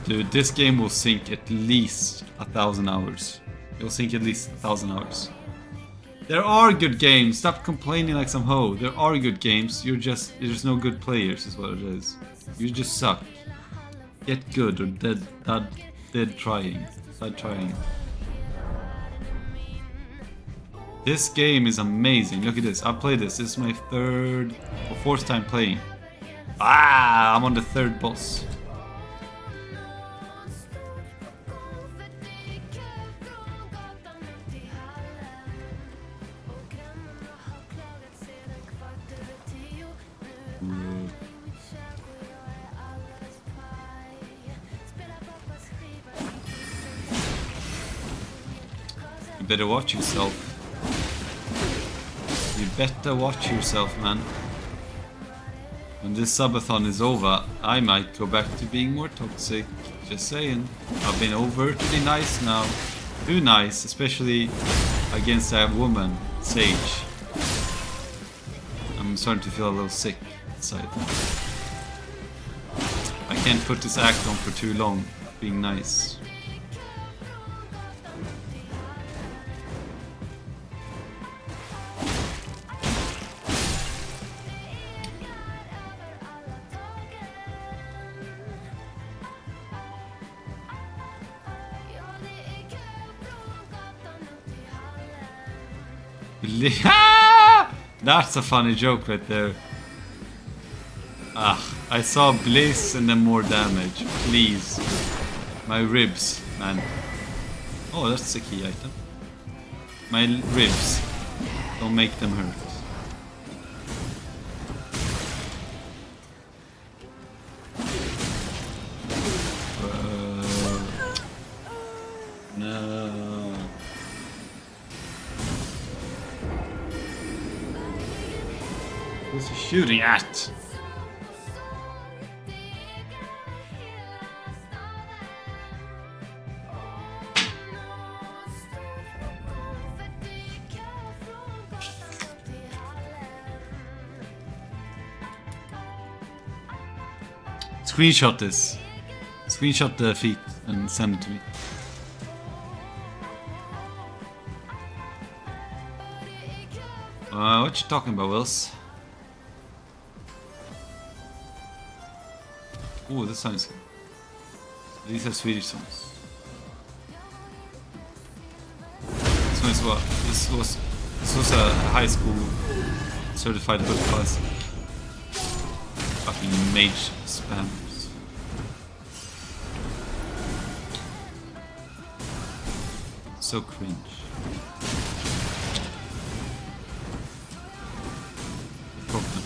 Dude, this game will sink at least 1,000 hours. It will sink at least 1,000 hours. There are good games. Stop complaining like some hoe. There are good games. There's no good players, is what it is. You just suck. Get good or dead trying. Dead trying. This game is amazing. Look at this. I played this. This is my third or fourth time playing. Ah, I'm on the third boss. You better watch yourself. You better watch yourself, man. When this subathon is over, I might go back to being more toxic. Just saying. I've been overtly nice now. Too nice, especially against that woman, Sage. I'm starting to feel a little sick inside. I can't put this act on for too long, being nice. That's a funny joke right there. Ah, I saw Blaze and then more damage. Please. My ribs, man. Oh, that's a key item. My ribs. Don't make them hurt. No. Who's he shooting at? Screenshot this. Screenshot the feet and send it to me. What you talking about, Wills? Oh, this sounds good. These are Swedish songs. This one is what? This was a high school certified book class. Fucking mage spammers. So cringe. Problem.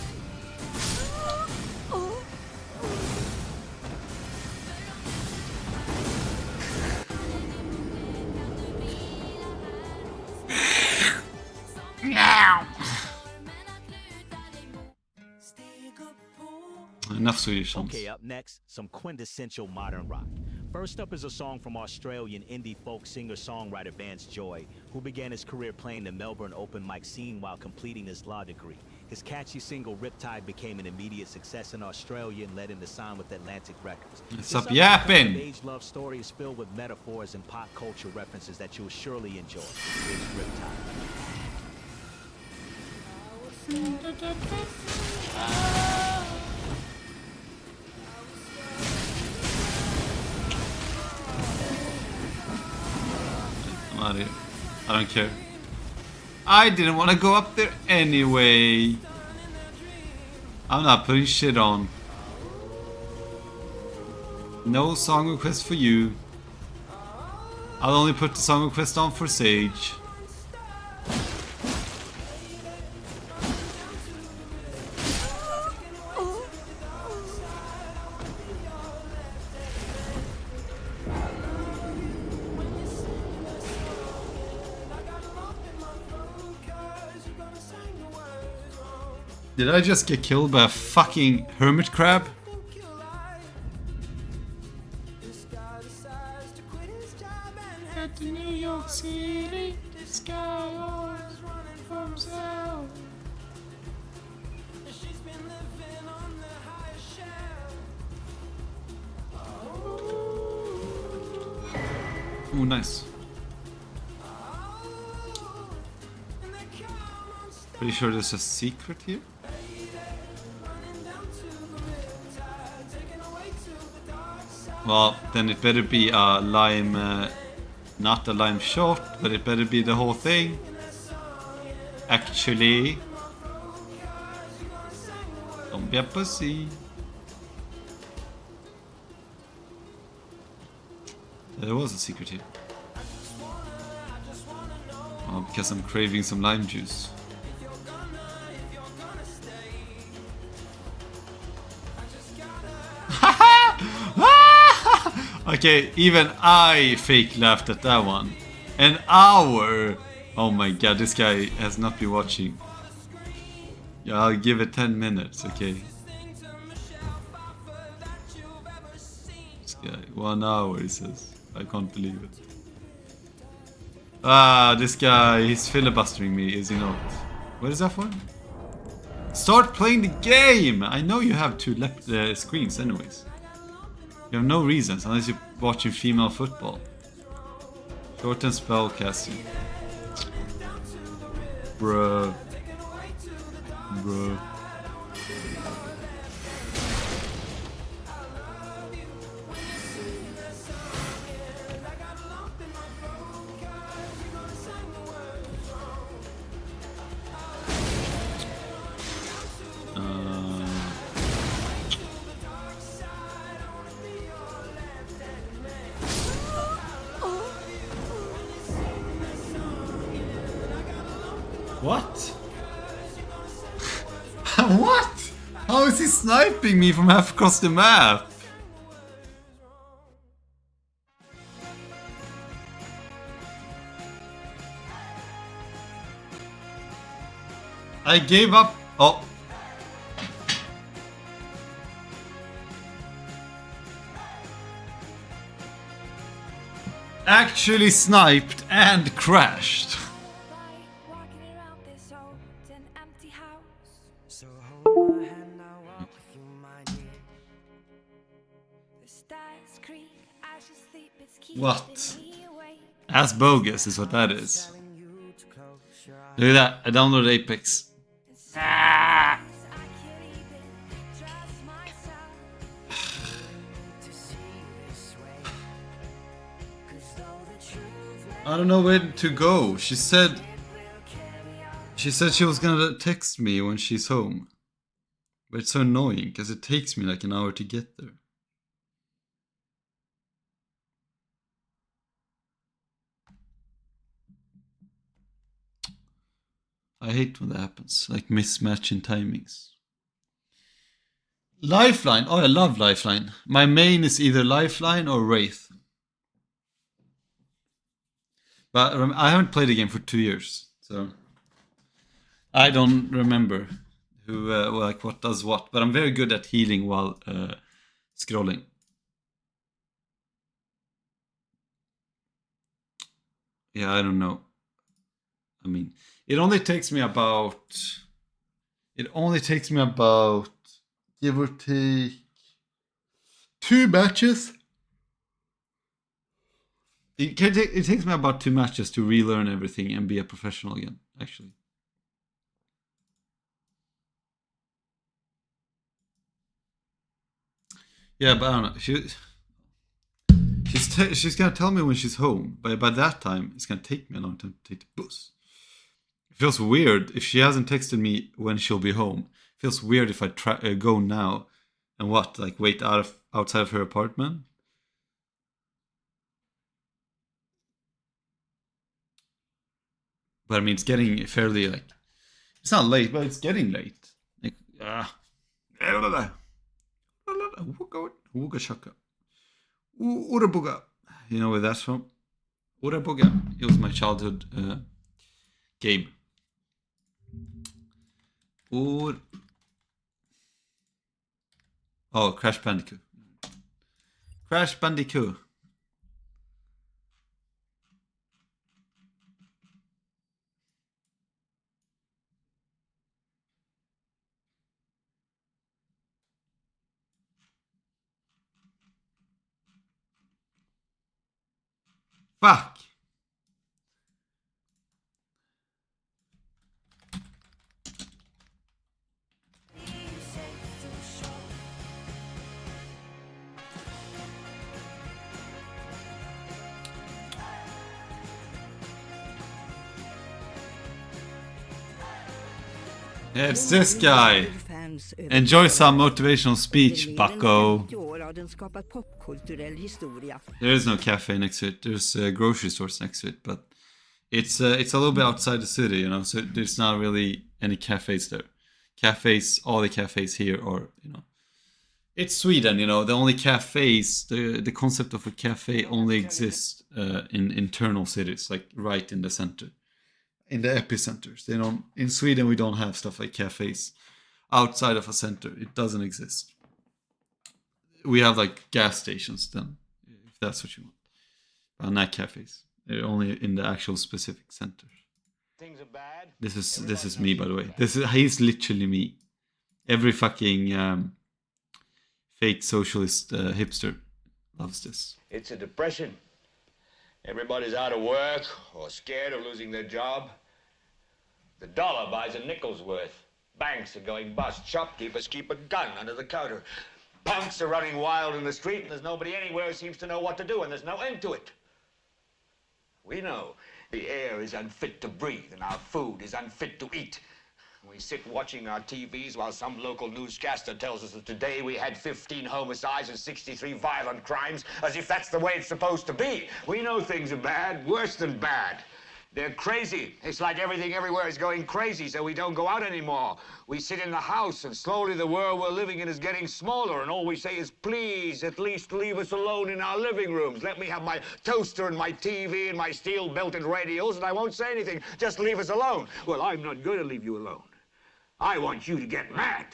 Enough Swedish songs. Okay, up next, some quintessential modern rock. First up is a song from Australian indie folk singer-songwriter Vance Joy, who began his career playing the Melbourne open mic scene while completing his law degree. His catchy single Riptide became an immediate success in Australia and led him to sign with Atlantic Records. Stop yapping! The age love story is filled with metaphors and pop culture references that you will surely enjoy. Here's Riptide. I'm out of here. I don't care. I didn't want to go up there anyway. I'm not putting shit on. No song request for you. I'll only put the song request on for Sage. Did I just get killed by a fucking hermit crab? At the New York City, this guy always running for himself. She's been living on the highest shelf. Oh, nice. Pretty sure there's a secret here. Well, then it better be a lime, not a lime shot, but it better be the whole thing. Actually, don't be a pussy. There was a secret here. Oh, because I'm craving some lime juice. Okay, even I fake laughed at that one. An hour! Oh my god, this guy has not been watching. Yeah, I'll give it 10 minutes, okay? This guy, 1 hour, he says. I can't believe it. Ah, this guy, he's filibustering me, is he not? What is that for? Start playing the game! I know you have two screens anyways. You have no reasons unless you're watching female football. Shorten spellcasting. Bruh. Bruh. What? What? How is he sniping me from half across the map? I gave up. Oh. Actually sniped and crashed. What? That's bogus is what that is. Look at that, I downloaded Apex. Ah! I don't know where to go. She said she was gonna text me when she's home. But it's so annoying because it takes me like an hour to get there. I hate when that happens, like mismatch in timings. Lifeline, oh I love Lifeline. My main is either Lifeline or Wraith. But I haven't played the game for 2 years, so I don't remember who like what does what. But I'm very good at healing while scrolling. Yeah, I don't know. I mean, it only takes me about give or take 2 matches. It takes me about 2 matches to relearn everything and be a professional again, actually. Yeah, but I don't know. She's gonna tell me when she's home. But by that time, it's gonna take me a long time to take the bus. It feels weird if she hasn't texted me when she'll be home. It feels weird if I go now and like wait outside of her apartment. But I mean, it's getting fairly like, it's not late, but it's getting late. Like, Wooga shaka. Urabuga. You know where that's from? Urabuga. It was my childhood game. Oh, Crash Bandicoot. Crash Bandicoot. Fuck. It's this guy. Enjoy some motivational speech, bucko. There is no cafe next to it. There's grocery stores next to it, but it's a little bit outside the city, you know. So there's not really any cafes there. All the cafes here are, you know, it's Sweden, you know. The only cafes, the concept of a cafe only exists in internal cities, like right in the center. In the epicenters. In Sweden we don't have stuff like cafes outside of a center. It doesn't exist. We have like gas stations then, if that's what you want. But not cafes. They're only in the actual specific centers. Things are bad. This is me, by the way. He's literally me. Every fucking fake socialist hipster loves this. It's a depression. Everybody's out of work or scared of losing their job. The dollar buys a nickel's worth. Banks are going bust. Shopkeepers keep a gun under the counter. Punks are running wild in the street, and there's nobody anywhere who seems to know what to do, and there's no end to it. We know the air is unfit to breathe, and our food is unfit to eat. We sit watching our TVs while some local newscaster tells us that today we had 15 homicides and 63 violent crimes, as if that's the way it's supposed to be. We know things are bad, worse than bad. They're crazy. It's like everything everywhere is going crazy, so we don't go out anymore. We sit in the house, and slowly the world we're living in is getting smaller, and all we say is, please, at least leave us alone in our living rooms. Let me have my toaster and my TV and my steel-belted radios, and I won't say anything. Just leave us alone. Well, I'm not going to leave you alone. I want you to get mad.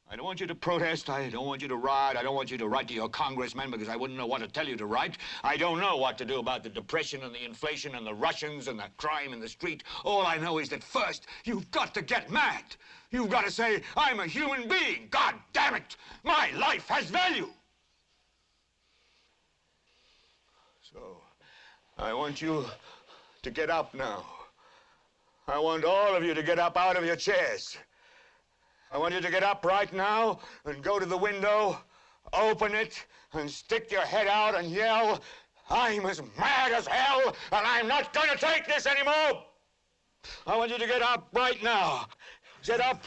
I don't want you to protest. I don't want you to riot. I don't want you to write to your congressman because I wouldn't know what to tell you to write. I don't know what to do about the depression and the inflation and the Russians and the crime in the street. All I know is that first, you've got to get mad. You've got to say, I'm a human being. God damn it. My life has value. So, I want you to get up now. I want all of you to get up out of your chairs. I want you to get up right now and go to the window, open it, and stick your head out and yell, I'm as mad as hell, and I'm not going to take this anymore. I want you to get up right now. Get up,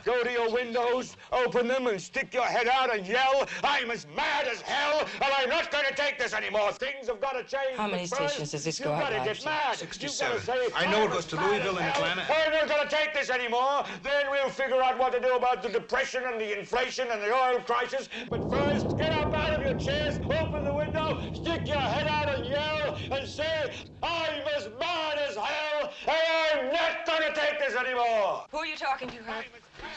go to your windows, open them, and stick your head out and yell, I'm as mad as hell, and I'm not going to take this anymore. Things have got to change. How many stations does this go out? You've got to get mad. 67. Say, I know it goes to Louisville and Atlanta. I'm not going to take this anymore. Then we'll figure out what to do about the depression and the inflation and the oil crisis. But first, get up out of your chairs, open the window, stick your head out and yell, and say, I'm as mad as hell, and I'm not gonna take this anymore! Who are you talking to, Herb?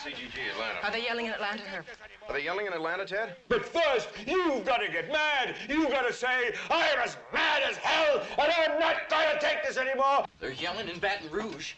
CGG Atlanta. Are they yelling in Atlanta, Herb? Are they yelling in Atlanta, Ted? But first, you've got to get mad. You've got to say, I'm as mad as hell, and I'm not gonna take this anymore. They're yelling in Baton Rouge.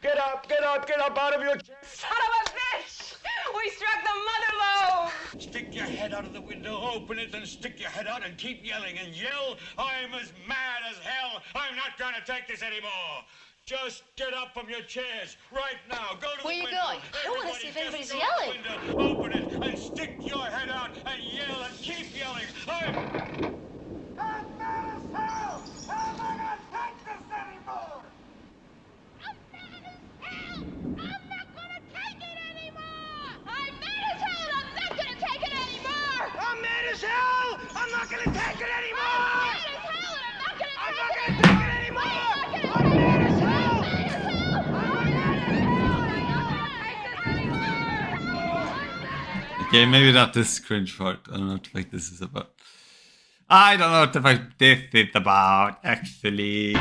Get up, get up, get up out of your... Son of a bitch! We struck the mother lode! Stick your head out of the window, open it, and stick your head out and keep yelling and yell, I'm as mad as hell. I'm not gonna take this anymore. Just get up from your chairs right now. Go to Where the you window. going? I wanna see if Everybody anybody's just go to yelling. the window, open it and stick your head out and yell and keep yelling. I'm mad as hell. I'm not gonna take this anymore. I'm mad as hell! I'm not gonna take it anymore! I'm not gonna take it anymore! I'm mad as hell! Okay, maybe not this cringe part. I don't know what the fuck this is about. I don't know what the fuck this is about, actually.